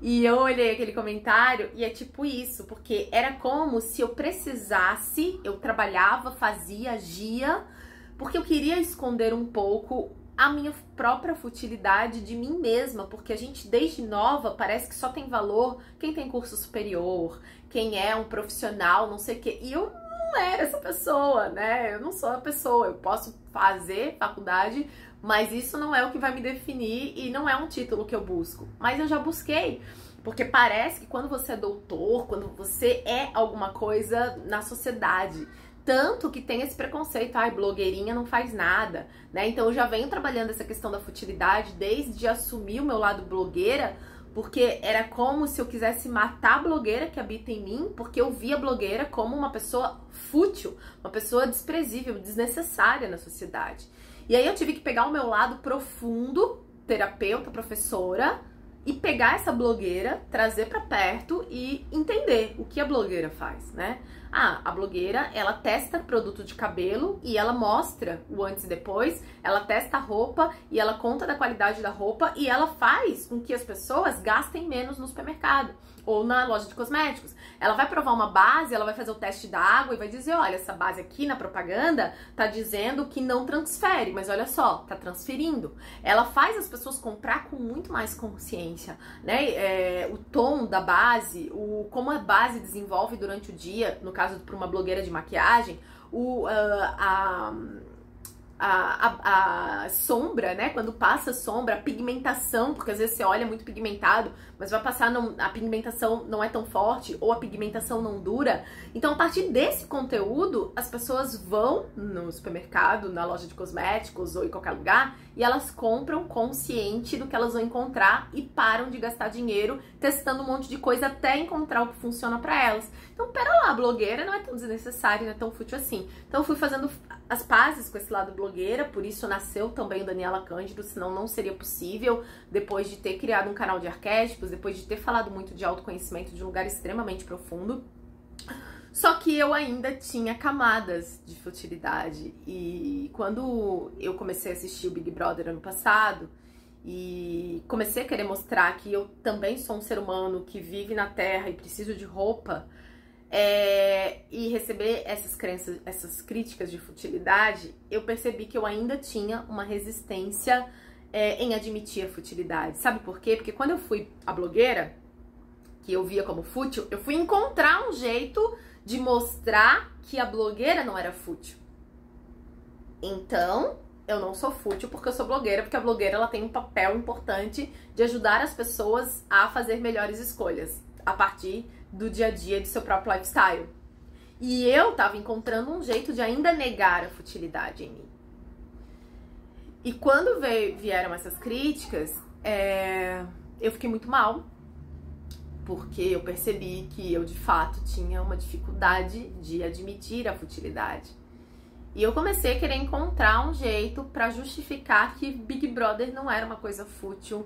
E eu olhei aquele comentário e é tipo isso, porque era como se eu precisasse, eu trabalhava, fazia, agia, porque eu queria esconder um pouco a minha própria futilidade de mim mesma, porque a gente desde nova parece que só tem valor quem tem curso superior, quem é um profissional, não sei o quê. E eu não era essa pessoa, né? Eu não sou a pessoa, eu posso fazer faculdade, mas isso não é o que vai me definir e não é um título que eu busco. Mas eu já busquei, porque parece que quando você é doutor, quando você é alguma coisa na sociedade, tanto que tem esse preconceito, ai, blogueirinha não faz nada, né? Então eu já venho trabalhando essa questão da futilidade desde assumir o meu lado blogueira, porque era como se eu quisesse matar a blogueira que habita em mim, porque eu via a blogueira como uma pessoa fútil, uma pessoa desprezível, desnecessária na sociedade. E aí eu tive que pegar o meu lado profundo, terapeuta, professora, e pegar essa blogueira, trazer pra perto e entender o que a blogueira faz, né? A blogueira, ela testa produto de cabelo e ela mostra o antes e depois, ela testa a roupa e ela conta da qualidade da roupa e ela faz com que as pessoas gastem menos no supermercado ou na loja de cosméticos. Ela vai provar uma base, ela vai fazer o teste da água e vai dizer, olha, essa base aqui na propaganda tá dizendo que não transfere, mas olha só, tá transferindo. Ela faz as pessoas comprar com muito mais consciência, né? O tom da base, como a base desenvolve durante o dia, no caso para uma blogueira de maquiagem, a sombra, né? Quando passa sombra, a pigmentação, porque às vezes você olha muito pigmentado, mas vai passar, a pigmentação não é tão forte, ou a pigmentação não dura. Então, a partir desse conteúdo, as pessoas vão no supermercado, na loja de cosméticos ou em qualquer lugar, e elas compram consciente do que elas vão encontrar e param de gastar dinheiro testando um monte de coisa até encontrar o que funciona pra elas. Então, pera lá, a blogueira não é tão desnecessária, não é tão fútil assim. Então, eu fui fazendo as pazes com esse lado blogueira, por isso nasceu também o Daniela Cândido, senão não seria possível, depois de ter criado um canal de arquétipos, depois de ter falado muito de autoconhecimento de um lugar extremamente profundo. Só que eu ainda tinha camadas de futilidade, e quando eu comecei a assistir o Big Brother ano passado, e comecei a querer mostrar que eu também sou um ser humano que vive na Terra e preciso de roupa, e receber essas crenças, essas críticas de futilidade, eu percebi que eu ainda tinha uma resistência em admitir a futilidade. Sabe por quê? Porque quando eu fui a blogueira, que eu via como fútil, eu fui encontrar um jeito de mostrar que a blogueira não era fútil. Então, eu não sou fútil porque eu sou blogueira, porque a blogueira ela tem um papel importante de ajudar as pessoas a fazer melhores escolhas a partir do dia a dia de seu próprio lifestyle. E eu tava encontrando um jeito de ainda negar a futilidade em mim. E quando vieram essas críticas, eu fiquei muito mal, porque eu percebi que eu de fato tinha uma dificuldade de admitir a futilidade. E eu comecei a querer encontrar um jeito pra justificar que Big Brother não era uma coisa fútil,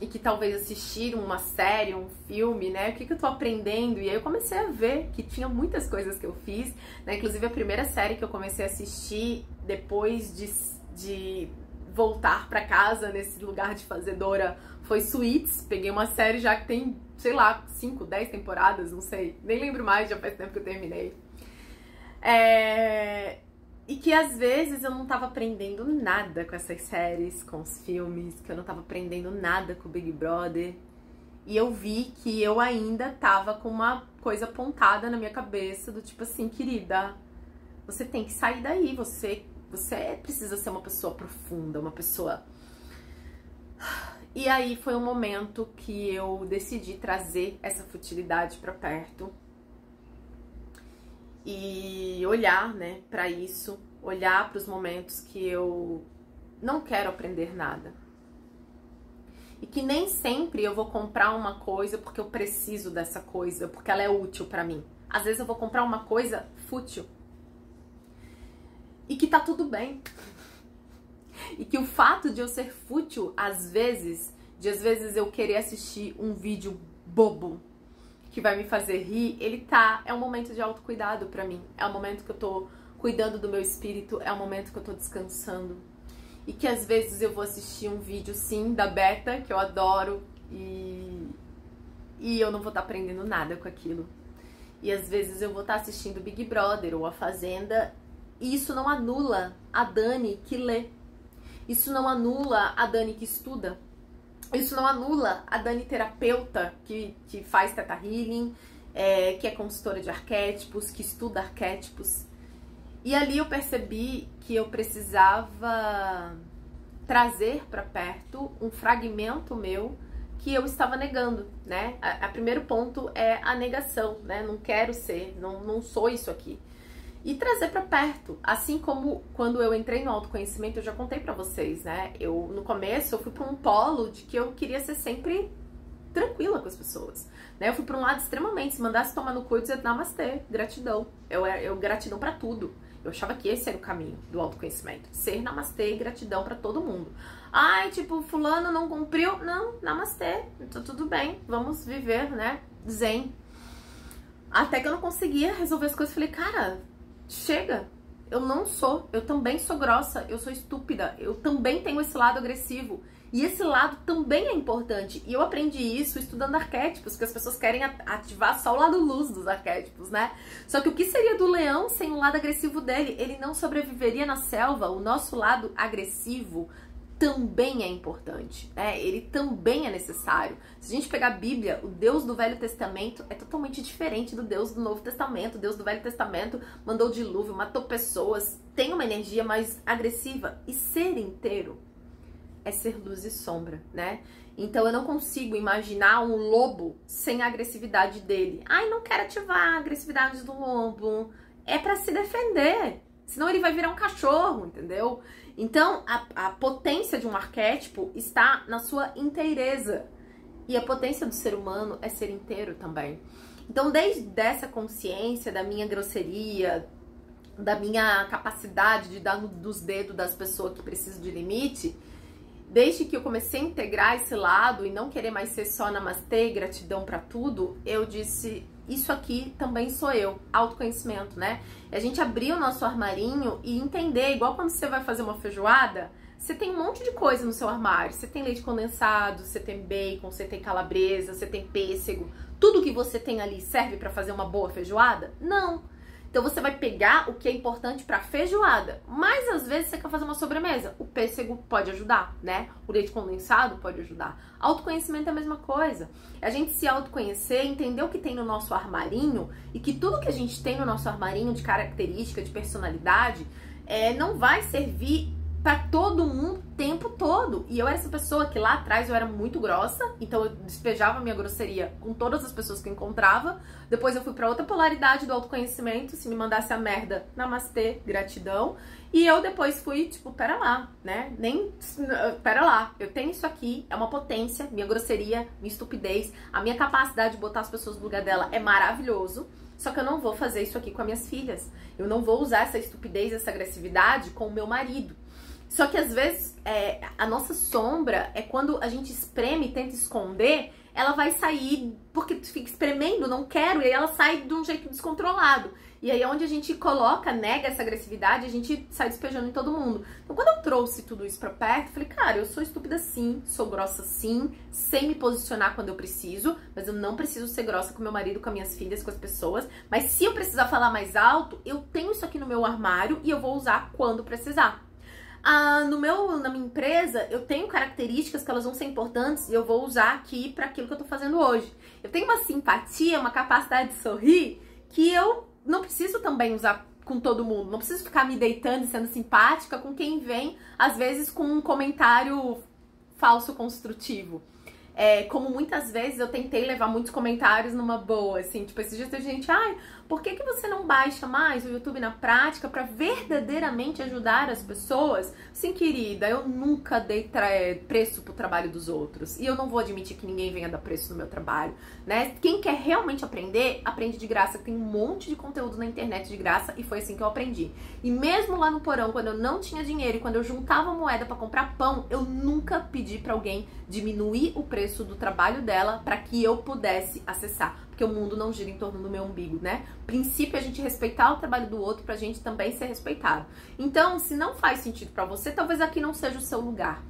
e que talvez assistir uma série, um filme, né? O que eu tô aprendendo? E aí eu comecei a ver que tinha muitas coisas que eu fiz, né? Inclusive a primeira série que eu comecei a assistir depois de voltar pra casa nesse lugar de fazedora foi Suits. Peguei uma série já que tem, sei lá, 5, 10 temporadas, não sei. Nem lembro mais, já faz tempo que eu terminei. E que às vezes eu não tava aprendendo nada com essas séries, com os filmes, que eu não tava aprendendo nada com o Big Brother. E eu vi que eu ainda tava com uma coisa apontada na minha cabeça, do tipo assim, querida, você tem que sair daí, você Você precisa ser uma pessoa profunda, uma pessoa... E aí foi um momento que eu decidi trazer essa futilidade pra perto e olhar, né, pra isso, olhar para os momentos que eu não quero aprender nada. E que nem sempre eu vou comprar uma coisa porque eu preciso dessa coisa, porque ela é útil pra mim. Às vezes eu vou comprar uma coisa fútil. E que tá tudo bem. E que o fato de eu ser fútil, às vezes eu querer assistir um vídeo bobo que vai me fazer rir, é um momento de autocuidado pra mim. É um momento que eu tô cuidando do meu espírito, é um momento que eu tô descansando. E que às vezes eu vou assistir um vídeo, sim, da Beta, que eu adoro, e eu não vou estar aprendendo nada com aquilo. E às vezes eu vou estar assistindo Big Brother ou A Fazenda, e isso não anula a Dani que lê. Isso não anula a Dani que estuda. Isso não anula a Dani terapeuta que faz Theta Healing, que é consultora de arquétipos, que estuda arquétipos. E ali eu percebi que eu precisava trazer para perto um fragmento meu que eu estava negando, né? O primeiro ponto é a negação, né? Não quero ser, não sou isso aqui. E trazer para perto, assim como quando eu entrei no autoconhecimento, eu já contei para vocês, né? No começo eu fui para um polo de que eu queria ser sempre tranquila com as pessoas, né? Eu fui para um lado extremamente, se mandasse tomar no cu e dizer namastê, gratidão. Eu gratidão para tudo. Eu achava que esse era o caminho do autoconhecimento. Ser namastê e gratidão pra todo mundo. Ai, tipo, fulano não cumpriu. Não, namastê. Então, tudo bem. Vamos viver, né? Zen. Até que eu não conseguia resolver as coisas. Falei, cara, chega. Eu não sou. Eu também sou grossa. Eu sou estúpida. Eu também tenho esse lado agressivo. E esse lado também é importante. E eu aprendi isso estudando arquétipos, porque as pessoas querem ativar só o lado luz dos arquétipos, né? Só que o que seria do leão sem o lado agressivo dele? Ele não sobreviveria na selva. O nosso lado agressivo também é importante, né? Ele também é necessário. Se a gente pegar a Bíblia, o Deus do Velho Testamento é totalmente diferente do Deus do Novo Testamento. O Deus do Velho Testamento mandou o dilúvio, matou pessoas, tem uma energia mais agressiva. E ser inteiro é ser luz e sombra, né? Então eu não consigo imaginar um lobo sem a agressividade dele. Ai, não quero ativar a agressividade do lobo. É pra se defender. Senão ele vai virar um cachorro, entendeu? Então a potência de um arquétipo está na sua inteireza. E a potência do ser humano é ser inteiro também. Então desde essa consciência da minha grosseria, da minha capacidade de dar nos dedos das pessoas que precisam de limite, desde que eu comecei a integrar esse lado e não querer mais ser só namastê, gratidão pra tudo, eu disse, isso aqui também sou eu, autoconhecimento, né? A gente abrir o nosso armarinho e entender, igual quando você vai fazer uma feijoada, você tem um monte de coisa no seu armário, você tem leite condensado, você tem bacon, você tem calabresa, você tem pêssego, tudo que você tem ali serve pra fazer uma boa feijoada? Não! Então você vai pegar o que é importante pra feijoada, mas às vezes você quer fazer uma sobremesa. O pêssego pode ajudar, né? O leite condensado pode ajudar. Autoconhecimento é a mesma coisa. A gente se autoconhecer, entender o que tem no nosso armarinho e que tudo que a gente tem no nosso armarinho de característica, de personalidade, não vai servir pra todo mundo o tempo todo. E eu era essa pessoa que lá atrás eu era muito grossa, então eu despejava minha grosseria com todas as pessoas que eu encontrava. Depois eu fui pra outra polaridade do autoconhecimento, se me mandasse a merda, namastê, gratidão. E eu depois fui, tipo, pera lá, né? Pera lá, eu tenho isso aqui, é uma potência, minha grosseria, minha estupidez, a minha capacidade de botar as pessoas no lugar dela é maravilhoso. Só que eu não vou fazer isso aqui com as minhas filhas. Eu não vou usar essa estupidez, essa agressividade com o meu marido. Só que às vezes a nossa sombra é quando a gente espreme e tenta esconder, ela vai sair porque tu fica espremendo, não quero, e aí ela sai de um jeito descontrolado. E aí onde a gente coloca, nega essa agressividade, a gente sai despejando em todo mundo. Então quando eu trouxe tudo isso pra perto, eu falei, cara, eu sou estúpida sim, sou grossa sim, sei me posicionar quando eu preciso, mas eu não preciso ser grossa com meu marido, com as minhas filhas, com as pessoas. Mas se eu precisar falar mais alto, eu tenho isso aqui no meu armário e eu vou usar quando precisar. Na minha empresa, eu tenho características que elas vão ser importantes e eu vou usar aqui para aquilo que eu tô fazendo hoje. Eu tenho uma simpatia, uma capacidade de sorrir que eu não preciso também usar com todo mundo. Não preciso ficar me deitando e sendo simpática com quem vem, às vezes, com um comentário falso construtivo. Como muitas vezes eu tentei levar muitos comentários numa boa, assim, tipo, esses dias tem gente, ai, por que você não baixa mais o YouTube na prática pra verdadeiramente ajudar as pessoas? Sim, querida, eu nunca dei preço pro trabalho dos outros e eu não vou admitir que ninguém venha dar preço no meu trabalho, né? Quem quer realmente aprender, aprende de graça, tem um monte de conteúdo na internet de graça e foi assim que eu aprendi. E mesmo lá no porão, quando eu não tinha dinheiro e quando eu juntava moeda pra comprar pão, eu nunca pedi pra alguém diminuir o preço do trabalho dela para que eu pudesse acessar, porque o mundo não gira em torno do meu umbigo, né? O princípio é a gente respeitar o trabalho do outro pra gente também ser respeitado. Então, se não faz sentido para você, talvez aqui não seja o seu lugar.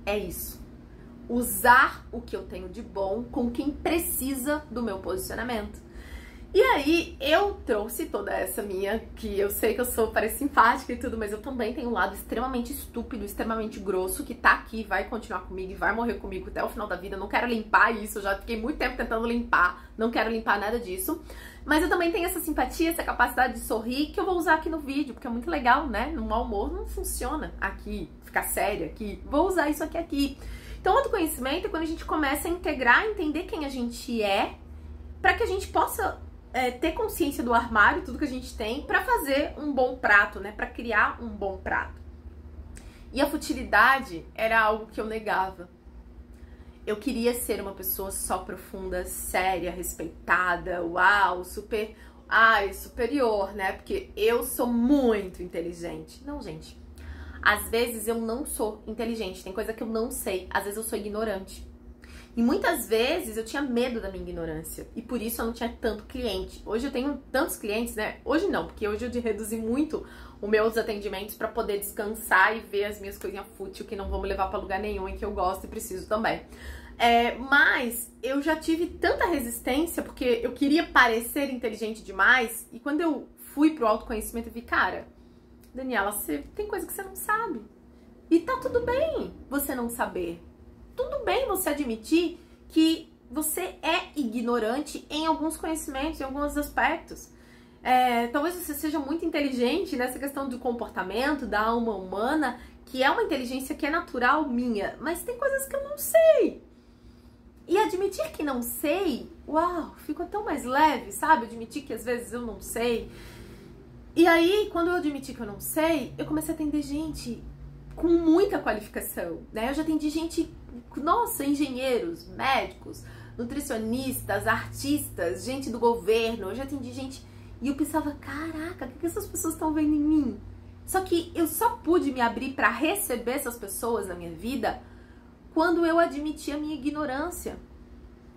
É isso. Usar o que eu tenho de bom com quem precisa do meu posicionamento. E aí, eu trouxe toda essa minha, que eu sei que eu parece simpática e tudo, mas eu também tenho um lado extremamente estúpido, extremamente grosso, que tá aqui, vai continuar comigo e vai morrer comigo até o final da vida. Eu não quero limpar isso, eu já fiquei muito tempo tentando limpar, não quero limpar nada disso. Mas eu também tenho essa simpatia, essa capacidade de sorrir, que eu vou usar aqui no vídeo, porque é muito legal, né? No mau humor não funciona aqui, ficar séria aqui. Vou usar isso aqui. Então, autoconhecimento é quando a gente começa a integrar, entender quem a gente é, pra que a gente possa ter consciência do armário, tudo que a gente tem, pra fazer um bom prato, né? Pra criar um bom prato. E a futilidade era algo que eu negava. Eu queria ser uma pessoa só profunda, séria, respeitada, uau, superior, né? Porque eu sou muito inteligente. Não, gente. Às vezes eu não sou inteligente, tem coisa que eu não sei. Às vezes eu sou ignorante. E muitas vezes eu tinha medo da minha ignorância. E por isso eu não tinha tanto cliente. Hoje eu tenho tantos clientes, né? Hoje não, porque hoje eu reduzi muito os meus atendimentos para poder descansar e ver as minhas coisinhas fúteis que não vão me levar para lugar nenhum e que eu gosto e preciso também. Mas eu já tive tanta resistência porque eu queria parecer inteligente demais. E quando eu fui pro autoconhecimento, eu vi, cara, Daniela, tem coisa que você não sabe. E tá tudo bem você não saber. Tudo bem você admitir que você é ignorante em alguns conhecimentos, em alguns aspectos. Talvez você seja muito inteligente nessa questão do comportamento, da alma humana, que é uma inteligência que é natural minha, mas tem coisas que eu não sei. E admitir que não sei, uau, ficou tão mais leve, sabe? Admitir que às vezes eu não sei. E aí, quando eu admiti que eu não sei, eu comecei a atender gente com muita qualificação, né? Eu já atendi gente, nossa, engenheiros, médicos, nutricionistas, artistas, gente do governo. Eu já atendi gente e eu pensava, caraca, o que essas pessoas estão vendo em mim? Só que eu só pude me abrir para receber essas pessoas na minha vida quando eu admiti a minha ignorância.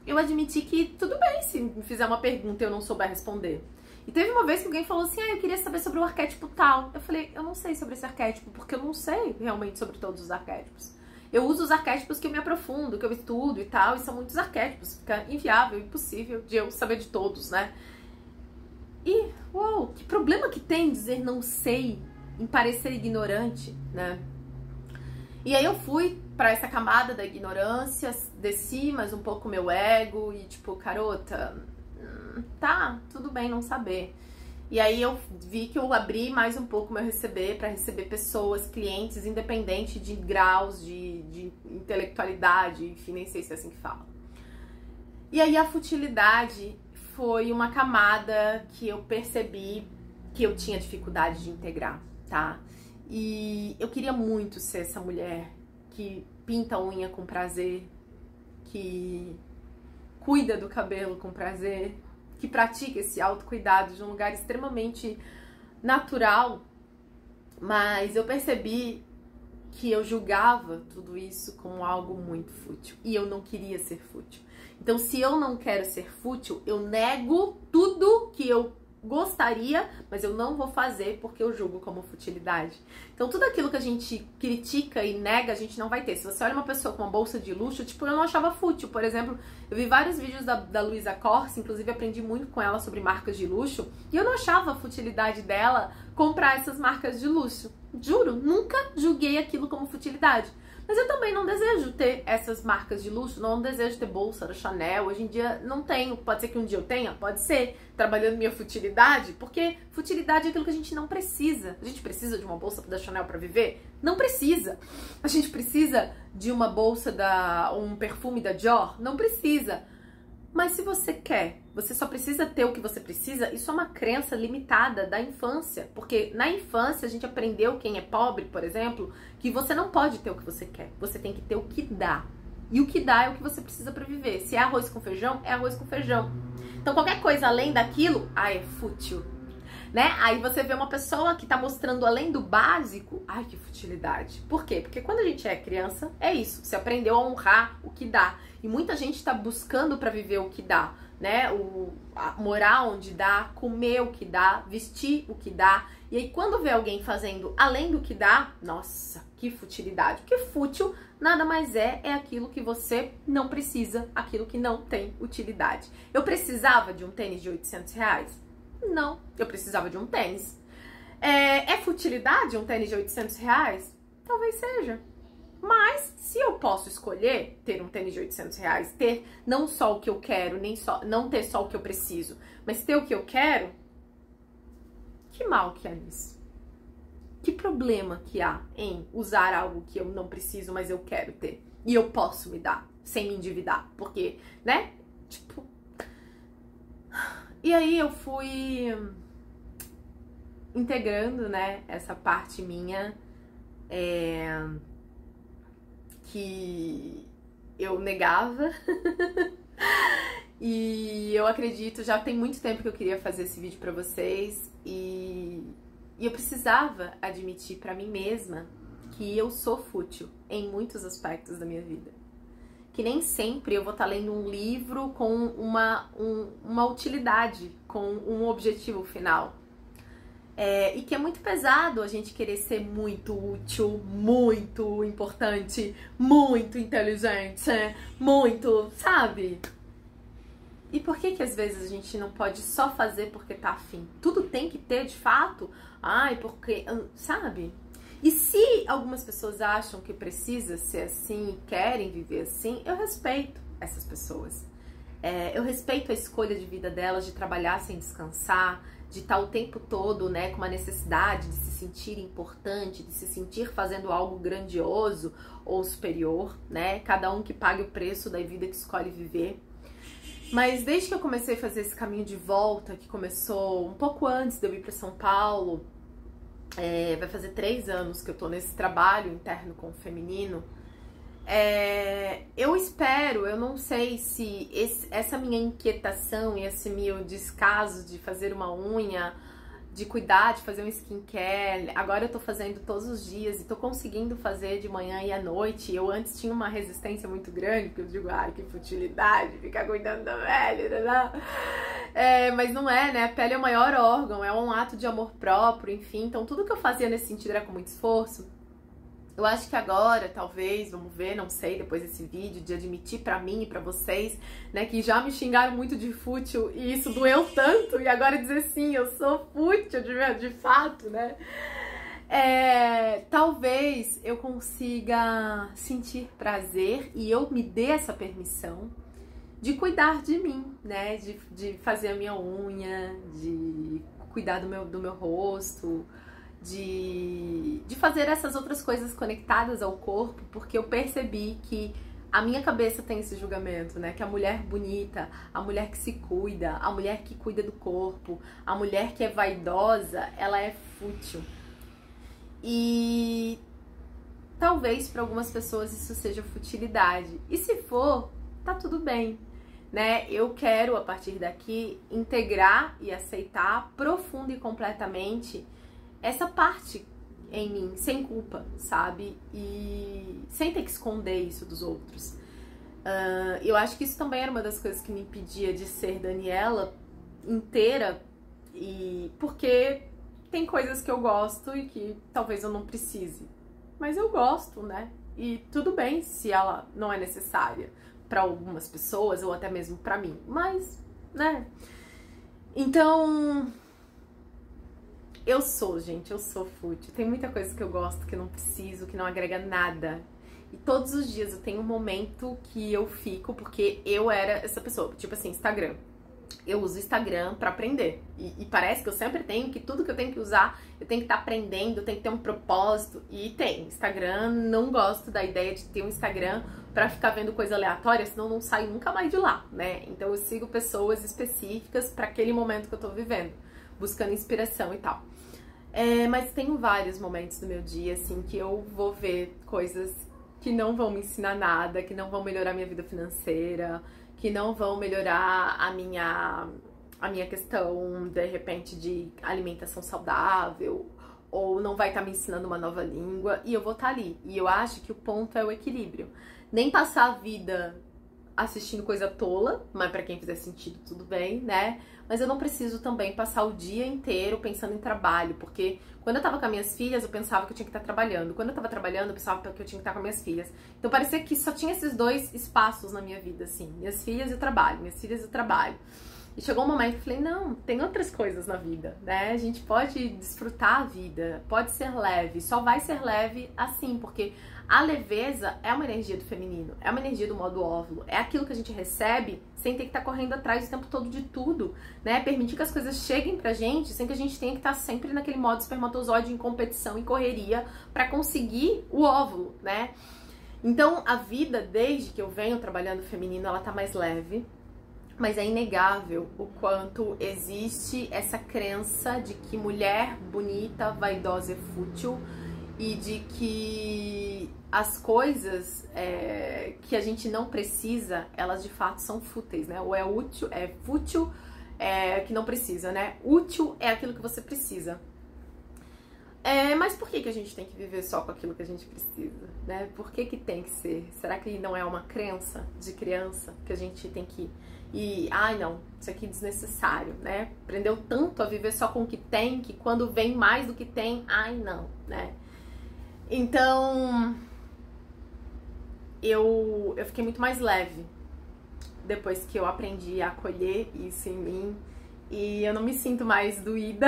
Eu admiti que tudo bem se me fizer uma pergunta e eu não souber responder. E teve uma vez que alguém falou assim, eu queria saber sobre o arquétipo tal. Eu falei, eu não sei sobre esse arquétipo, porque eu não sei realmente sobre todos os arquétipos. Eu uso os arquétipos que eu me aprofundo, que eu estudo e tal, e são muitos arquétipos. Fica inviável, impossível de eu saber de todos, né? E, uau, que problema que tem dizer não sei, em parecer ignorante, né? E aí eu fui pra essa camada da ignorância, desci mais um pouco meu ego e tipo, garota, tá, tudo bem não saber. E aí eu vi que eu abri mais um pouco meu receber para receber pessoas, clientes, independente de graus de intelectualidade, enfim, nem sei se é assim que fala. E aí a futilidade foi uma camada que eu percebi que eu tinha dificuldade de integrar, tá? E eu queria muito ser essa mulher que pinta a unha com prazer, que cuida do cabelo com prazer, que pratica esse autocuidado de um lugar extremamente natural, mas eu percebi que eu julgava tudo isso como algo muito fútil, e eu não queria ser fútil. Então, se eu não quero ser fútil, eu nego tudo que eu gostaria, mas eu não vou fazer porque eu julgo como futilidade. Então, tudo aquilo que a gente critica e nega, a gente não vai ter. Se você olha uma pessoa com uma bolsa de luxo, tipo, eu não achava fútil. Por exemplo, eu vi vários vídeos da Luísa Corsi, inclusive aprendi muito com ela sobre marcas de luxo, e eu não achava a futilidade dela comprar essas marcas de luxo. Juro, nunca julguei aquilo como futilidade. Mas eu também não desejo ter essas marcas de luxo, não desejo ter bolsa da Chanel. Hoje em dia não tenho, pode ser que um dia eu tenha, pode ser, trabalhando minha futilidade, porque futilidade é aquilo que a gente não precisa. A gente precisa de uma bolsa da Chanel para viver? Não precisa. A gente precisa de uma bolsa um perfume da Dior? Não precisa. Mas se você quer, você só precisa ter o que você precisa, isso é uma crença limitada da infância. Porque na infância a gente aprendeu, quem é pobre, por exemplo, que você não pode ter o que você quer. Você tem que ter o que dá. E o que dá é o que você precisa para viver. Se é arroz com feijão, é arroz com feijão. Então qualquer coisa além daquilo, é fútil. Né? Aí você vê uma pessoa que tá mostrando além do básico, ai que futilidade. Por quê? Porque quando a gente é criança, é isso. Você aprendeu a honrar o que dá. E muita gente tá buscando pra viver o que dá, né? Morar onde dá, comer o que dá, vestir o que dá. E aí quando vê alguém fazendo além do que dá, nossa, que futilidade. Porque fútil nada mais é aquilo que você não precisa, aquilo que não tem utilidade. Eu precisava de um tênis de R$800? Não, eu precisava de um tênis. É futilidade um tênis de R$800? Talvez seja. Mas se eu posso escolher ter um tênis de R$800, ter não só o que eu quero, não ter só o que eu preciso, mas ter o que eu quero, que mal que há nisso? Que problema que há em usar algo que eu não preciso, mas eu quero ter? E eu posso me dar, sem me endividar. Porque, né? Tipo... E aí eu fui integrando, né, essa parte minha que eu negava. E eu acredito, já tem muito tempo que eu queria fazer esse vídeo pra vocês e eu precisava admitir pra mim mesma que eu sou fútil em muitos aspectos da minha vida. Que nem sempre eu vou estar lendo um livro com uma utilidade, com um objetivo final. E que é muito pesado a gente querer ser muito útil, muito importante, muito inteligente, muito, sabe? E por que às vezes a gente não pode só fazer porque tá afim? Tudo tem que ter de fato? Ai, porque, sabe? E se algumas pessoas acham que precisa ser assim e querem viver assim, eu respeito essas pessoas. Eu respeito a escolha de vida delas, de trabalhar sem descansar, de estar o tempo todo, né, com uma necessidade de se sentir importante, de se sentir fazendo algo grandioso ou superior, né? Cada um que pague o preço da vida que escolhe viver. Mas desde que eu comecei a fazer esse caminho de volta, que começou um pouco antes de eu ir para São Paulo, vai fazer 3 anos que eu tô nesse trabalho interno com o feminino. Eu espero, eu não sei se essa minha inquietação e esse meu descaso de fazer uma unha, de cuidar, de fazer um skincare, agora eu tô fazendo todos os dias e tô conseguindo fazer de manhã e à noite. Eu antes tinha uma resistência muito grande, porque eu digo, ai, que futilidade, ficar cuidando da pele, né? Mas não é, né? A pele é o maior órgão, é um ato de amor próprio, enfim. Então tudo que eu fazia nesse sentido era com muito esforço. Eu acho que agora, talvez, vamos ver, não sei, depois desse vídeo, de admitir pra mim e pra vocês, né, que já me xingaram muito de fútil e isso doeu tanto, e agora dizer sim, eu sou fútil de fato, né? Talvez eu consiga sentir prazer e eu me dê essa permissão de cuidar de mim, né, de fazer a minha unha, de cuidar do meu rosto, de fazer essas outras coisas conectadas ao corpo, porque eu percebi que a minha cabeça tem esse julgamento, né? Que a mulher bonita, a mulher que se cuida, a mulher que cuida do corpo, a mulher que é vaidosa, ela é fútil. E talvez para algumas pessoas isso seja futilidade. E se for, tá tudo bem, né? Eu quero, a partir daqui, integrar e aceitar profunda e completamente essa parte em mim, sem culpa, sabe? E sem ter que esconder isso dos outros. Eu acho que isso também era uma das coisas que me impedia de ser Daniela inteira, e porque tem coisas que eu gosto e que talvez eu não precise. Mas eu gosto, né? E tudo bem se ela não é necessária para algumas pessoas ou até mesmo para mim. Mas, né? Então... eu sou, gente, eu sou fútil. Tem muita coisa que eu gosto que não preciso, que não agrega nada. E todos os dias eu tenho um momento que eu fico, porque eu era essa pessoa, tipo assim, Instagram. Eu uso Instagram pra aprender. E parece que eu sempre tenho que tudo que eu tenho que usar, eu tenho que estar aprendendo, eu tenho que ter um propósito. E tem. Instagram, não gosto da ideia de ter um Instagram pra ficar vendo coisa aleatória, senão eu não saio nunca mais de lá, né? Então eu sigo pessoas específicas pra aquele momento que eu tô vivendo, buscando inspiração e tal. Mas tenho vários momentos do meu dia, assim, que eu vou ver coisas que não vão me ensinar nada, que não vão melhorar minha vida financeira, que não vão melhorar a minha questão, de repente, de alimentação saudável, ou não vai estar me ensinando uma nova língua, e eu vou estar ali. E eu acho que o ponto é o equilíbrio. Nem passar a vida assistindo coisa tola, mas pra quem fizer sentido, tudo bem, né? Mas eu não preciso também passar o dia inteiro pensando em trabalho, porque quando eu tava com as minhas filhas, eu pensava que eu tinha que estar trabalhando. Quando eu tava trabalhando, eu pensava que eu tinha que estar com as minhas filhas. Então parecia que só tinha esses dois espaços na minha vida, assim, minhas filhas e o trabalho, minhas filhas e o trabalho. E chegou um momento que eu falei, não, tem outras coisas na vida, né? A gente pode desfrutar a vida, pode ser leve, só vai ser leve assim, porque a leveza é uma energia do feminino, é uma energia do modo óvulo, é aquilo que a gente recebe sem ter que estar correndo atrás o tempo todo de tudo, né? Permitir que as coisas cheguem pra gente sem que a gente tenha que estar sempre naquele modo espermatozoide em competição e correria pra conseguir o óvulo, né? Então a vida, desde que eu venho trabalhando feminino, ela tá mais leve. Mas é inegável o quanto existe essa crença de que mulher bonita, vaidosa é fútil e de que as coisas que a gente não precisa, elas de fato são fúteis, né? Ou é útil, é fútil, que não precisa, né? Útil é aquilo que você precisa. Mas por que a gente tem que viver só com aquilo que a gente precisa, né? Por que tem que ser? Será que não é uma crença de criança que a gente tem que... ai não, isso aqui é desnecessário, né? Aprendeu tanto a viver só com o que tem, que quando vem mais do que tem, ai não, né? Então, eu fiquei muito mais leve depois que eu aprendi a acolher isso em mim. E eu não me sinto mais doída.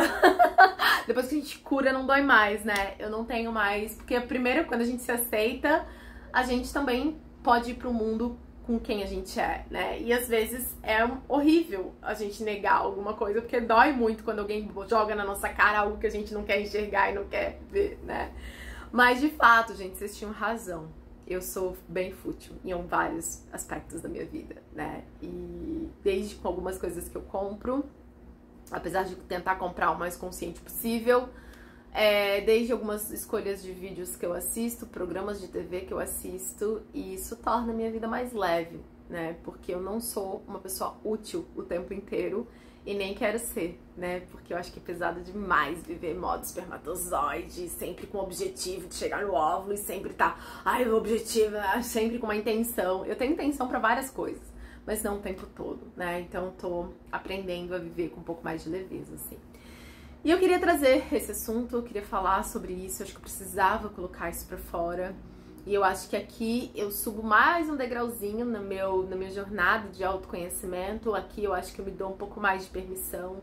Depois que a gente cura, não dói mais, né? Eu não tenho mais... Porque primeiro, quando a gente se aceita, a gente também pode ir pro mundo com quem a gente é, né? E às vezes é horrível a gente negar alguma coisa, porque dói muito quando alguém joga na nossa cara algo que a gente não quer enxergar e não quer ver, né? Mas de fato, gente, vocês tinham razão. Eu sou bem fútil em vários aspectos da minha vida, né? E desde com algumas coisas que eu compro, apesar de tentar comprar o mais consciente possível, desde algumas escolhas de vídeos que eu assisto, programas de TV que eu assisto, e isso torna a minha vida mais leve, né? Porque eu não sou uma pessoa útil o tempo inteiro e nem quero ser, né? Porque eu acho que é pesado demais viver modo espermatozoide, sempre com o objetivo de chegar no óvulo e sempre tá, o objetivo é sempre com uma intenção. Eu tenho intenção pra várias coisas, mas não o tempo todo, né? Então eu tô aprendendo a viver com um pouco mais de leveza, assim. E eu queria trazer esse assunto, eu queria falar sobre isso, eu acho que eu precisava colocar isso pra fora. E eu acho que aqui eu subo mais um degrauzinho na minha jornada de autoconhecimento. Aqui eu acho que eu me dou um pouco mais de permissão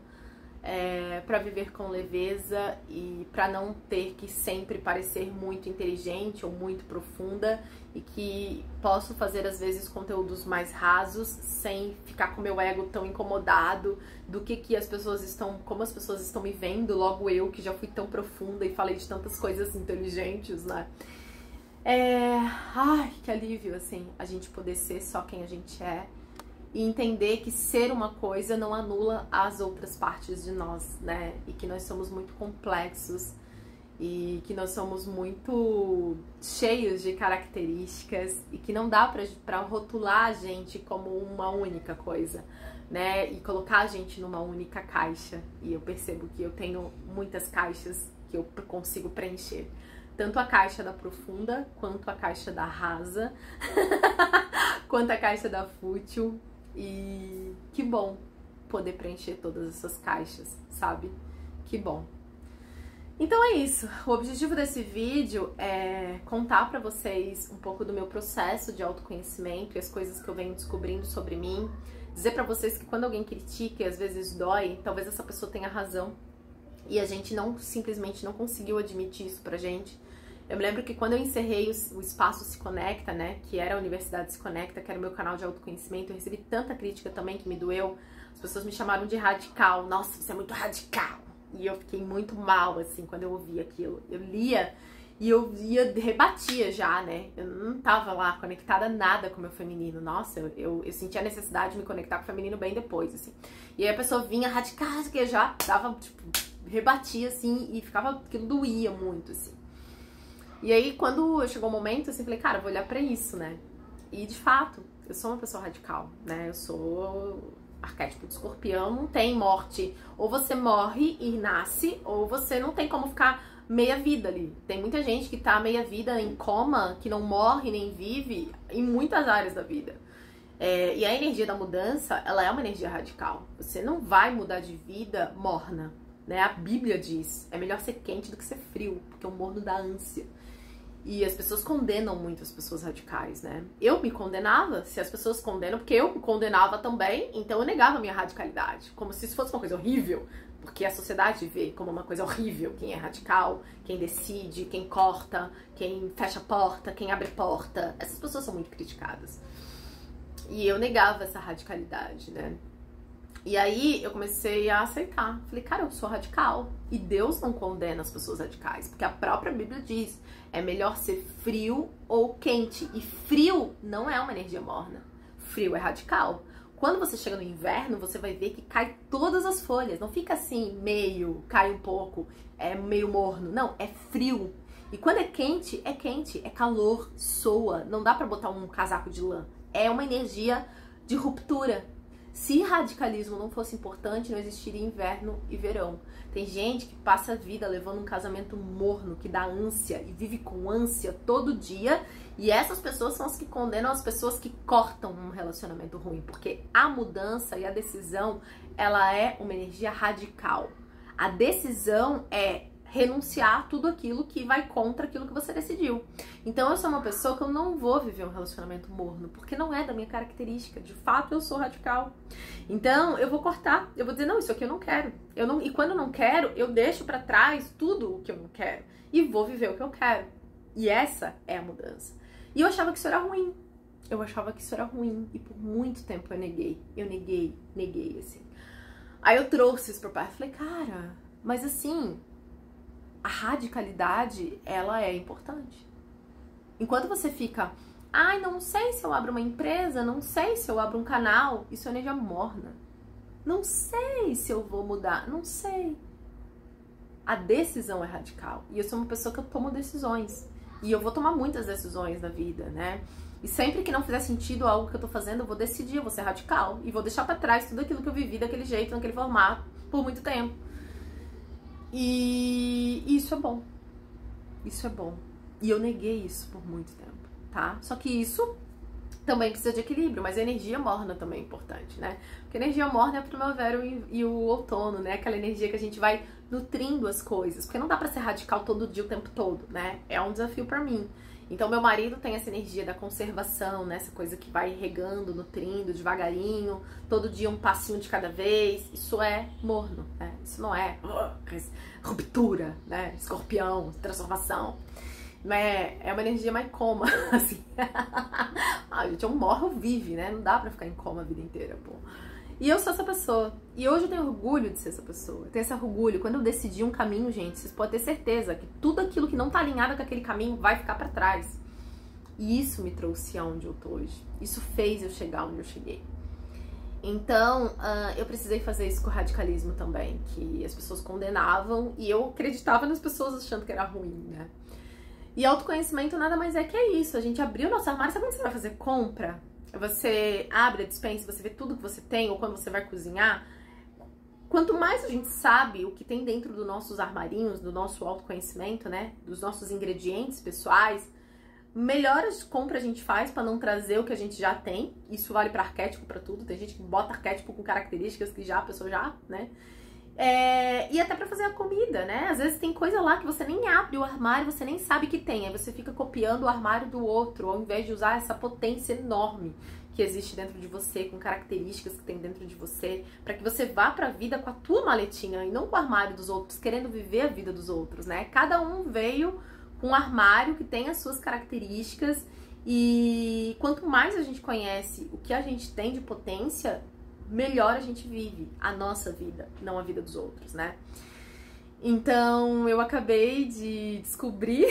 para viver com leveza e para não ter que sempre parecer muito inteligente ou muito profunda, e que posso fazer às vezes conteúdos mais rasos sem ficar com meu ego tão incomodado do que as pessoas estão, como as pessoas estão me vendo, logo eu que já fui tão profunda e falei de tantas coisas inteligentes, né? Ai, que alívio, assim, a gente poder ser só quem a gente é e entender que ser uma coisa não anula as outras partes de nós, né? E que nós somos muito complexos e que nós somos muito cheios de características e que não dá pra rotular a gente como uma única coisa, né? E colocar a gente numa única caixa. E eu percebo que eu tenho muitas caixas que eu consigo preencher. Tanto a caixa da profunda, quanto a caixa da rasa, quanto a caixa da fútil. E que bom poder preencher todas essas caixas, sabe? Que bom. Então é isso. O objetivo desse vídeo é contar pra vocês um pouco do meu processo de autoconhecimento e as coisas que eu venho descobrindo sobre mim. Dizer pra vocês que quando alguém critica e às vezes dói, talvez essa pessoa tenha razão. E a gente simplesmente não conseguiu admitir isso pra gente. Eu me lembro que quando eu encerrei o Espaço Se Conecta, né, que era a Universidade Se Conecta, que era o meu canal de autoconhecimento, eu recebi tanta crítica também que me doeu. As pessoas me chamaram de radical. Nossa, você é muito radical. E eu fiquei muito mal, assim, quando eu ouvi aquilo. Eu lia e eu rebatia já, né? Eu não tava lá conectada a nada com o meu feminino. Nossa, eu senti a necessidade de me conectar com o feminino bem depois, assim. E aí a pessoa vinha radical, que eu já dava, tipo, rebatia, assim, e ficava, aquilo doía muito, assim. E aí, quando chegou o momento, assim, falei, cara, eu vou olhar pra isso, né? E, de fato, eu sou uma pessoa radical, né? Eu sou arquétipo de escorpião, não tem morte. Ou você morre e nasce, ou você não tem como ficar meia vida ali. Tem muita gente que tá meia vida em coma, que não morre nem vive em muitas áreas da vida. E a energia da mudança, ela é uma energia radical. Você não vai mudar de vida morna, né? A Bíblia diz, é melhor ser quente do que ser frio, porque o morno dá ânsia. E as pessoas condenam muito as pessoas radicais, né? Eu me condenava, se as pessoas condenam, porque eu me condenava também, então eu negava a minha radicalidade, como se isso fosse uma coisa horrível, porque a sociedade vê como uma coisa horrível quem é radical, quem decide, quem corta, quem fecha a porta, quem abre porta. Essas pessoas são muito criticadas. E eu negava essa radicalidade, né? E aí eu comecei a aceitar. Falei, cara, eu sou radical. E Deus não condena as pessoas radicais, porque a própria Bíblia diz, é melhor ser frio ou quente. E frio não é uma energia morna. Frio é radical. Quando você chega no inverno, você vai ver que cai todas as folhas. Não fica assim, meio, cai um pouco, é meio morno. Não, é frio. E quando é quente, é calor, soa. Não dá pra botar um casaco de lã. É uma energia de ruptura. Se radicalismo não fosse importante, não existiria inverno e verão. Tem gente que passa a vida levando um casamento morno, que dá ânsia e vive com ânsia todo dia. E essas pessoas são as que condenam as pessoas que cortam um relacionamento ruim. Porque a mudança e a decisão, ela é uma energia radical. A decisão é renunciar a tudo aquilo que vai contra aquilo que você decidiu. Então eu sou uma pessoa que eu não vou viver um relacionamento morno, porque não é da minha característica. De fato, eu sou radical. Então eu vou cortar, eu vou dizer, não, isso aqui eu não quero. E quando eu não quero, eu deixo pra trás tudo o que eu não quero e vou viver o que eu quero. E essa é a mudança. E eu achava que isso era ruim. Eu achava que isso era ruim e por muito tempo eu neguei. Eu neguei assim. Aí eu trouxe isso pro pai, falei, cara, mas assim, a radicalidade, ela é importante. Enquanto você fica, ai, não sei se eu abro uma empresa, não sei se eu abro um canal, isso é energia morna. Não sei se eu vou mudar, não sei. A decisão é radical. E eu sou uma pessoa que eu tomo decisões. E eu vou tomar muitas decisões na vida, né? E sempre que não fizer sentido algo que eu tô fazendo, eu vou decidir, eu vou ser radical. E vou deixar pra trás tudo aquilo que eu vivi daquele jeito, naquele formato, por muito tempo. E isso é bom. Isso é bom. E eu neguei isso por muito tempo, tá? Só que isso também precisa de equilíbrio, mas a energia morna também é importante, né? Porque a energia morna é a primavera e o outono, né? Aquela energia que a gente vai nutrindo as coisas. Porque não dá pra ser radical todo dia, o tempo todo, né? É um desafio pra mim. Então, meu marido tem essa energia da conservação, né? Essa coisa que vai regando, nutrindo devagarinho, todo dia um passinho de cada vez. Isso é morno, né? Isso não é ruptura, né? Escorpião, transformação. É uma energia mais coma, assim. Gente, é um morro vive, né? Não dá pra ficar em coma a vida inteira, pô. E eu sou essa pessoa. E hoje eu tenho orgulho de ser essa pessoa. Eu tenho esse orgulho. Quando eu decidi um caminho, gente, vocês podem ter certeza que tudo aquilo que não tá alinhado com aquele caminho vai ficar pra trás. E isso me trouxe aonde eu tô hoje. Isso fez eu chegar onde eu cheguei. Então, eu precisei fazer isso com o radicalismo também, que as pessoas condenavam e eu acreditava nas pessoas achando que era ruim, né? E autoconhecimento nada mais é que isso. A gente abriu o nosso armário. Sabe quando você vai fazer compra? Você abre a despensa, você vê tudo que você tem, ou quando você vai cozinhar. Quanto mais a gente sabe o que tem dentro dos nossos armarinhos, do nosso autoconhecimento, né? Dos nossos ingredientes pessoais, melhor a compra a gente faz para não trazer o que a gente já tem. Isso vale para arquétipo, para tudo. Tem gente que bota arquétipo com características que já a pessoa já, né? E até pra fazer a comida, né? Às vezes tem coisa lá que você nem abre o armário, você nem sabe que tem. Aí você fica copiando o armário do outro, ao invés de usar essa potência enorme que existe dentro de você, com características que tem dentro de você, pra que você vá pra vida com a tua maletinha e não com o armário dos outros, querendo viver a vida dos outros, né? Cada um veio com um armário que tem as suas características, e quanto mais a gente conhece o que a gente tem de potência, melhor a gente vive a nossa vida, não a vida dos outros, né? Então, eu acabei de descobrir,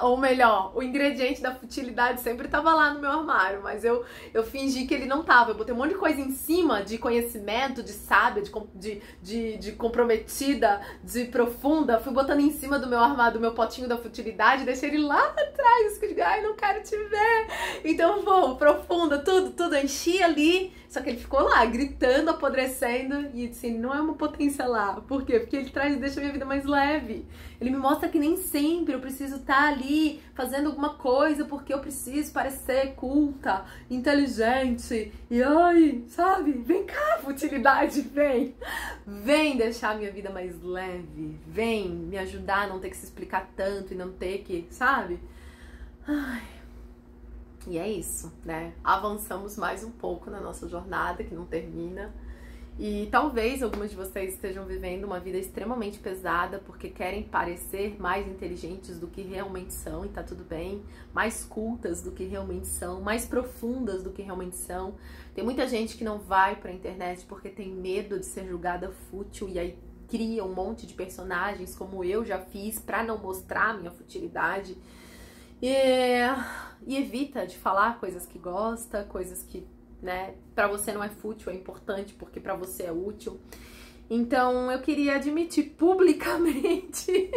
ou melhor, o ingrediente da futilidade sempre estava lá no meu armário, mas eu fingi que ele não estava. Eu botei um monte de coisa em cima, de conhecimento, de sábia, de comprometida, de profunda. Fui botando em cima do meu armário, do meu potinho da futilidade, deixei ele lá atrás, que eu digo, ai, não quero te ver. Então, vou, profunda, tudo, enchi ali. Só que ele ficou lá, gritando, apodrecendo, e assim, não é uma potência lá. Por quê? Porque ele deixa a minha vida mais leve. Ele me mostra que nem sempre eu preciso estar ali fazendo alguma coisa porque eu preciso parecer culta, inteligente. E ai, sabe? Vem cá, futilidade, vem. Vem deixar a minha vida mais leve. Vem me ajudar a não ter que se explicar tanto e não ter que, sabe? Ai... E é isso, né? Avançamos mais um pouco na nossa jornada, que não termina. E talvez algumas de vocês estejam vivendo uma vida extremamente pesada porque querem parecer mais inteligentes do que realmente são, e tá tudo bem. Mais cultas do que realmente são, mais profundas do que realmente são. Tem muita gente que não vai pra internet porque tem medo de ser julgada fútil, e aí cria um monte de personagens, como eu já fiz, pra não mostrar a minha futilidade. E evita de falar coisas que gosta, coisas que, né, pra você não é fútil, é importante porque pra você é útil. Então eu queria admitir publicamente,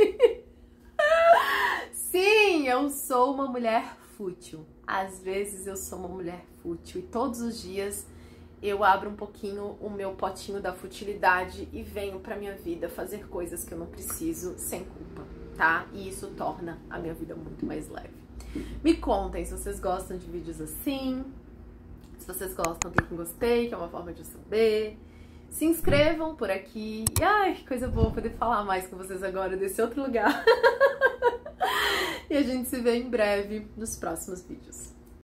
sim, eu sou uma mulher fútil. Às vezes eu sou uma mulher fútil e todos os dias eu abro um pouquinho o meu potinho da futilidade e venho pra minha vida fazer coisas que eu não preciso sem culpa, tá? E isso torna a minha vida muito mais leve. Me contem se vocês gostam de vídeos assim, se vocês gostam, cliquem em gostei, que é uma forma de eu saber. Se inscrevam por aqui. E ai, que coisa boa poder falar mais com vocês agora desse outro lugar. E a gente se vê em breve nos próximos vídeos.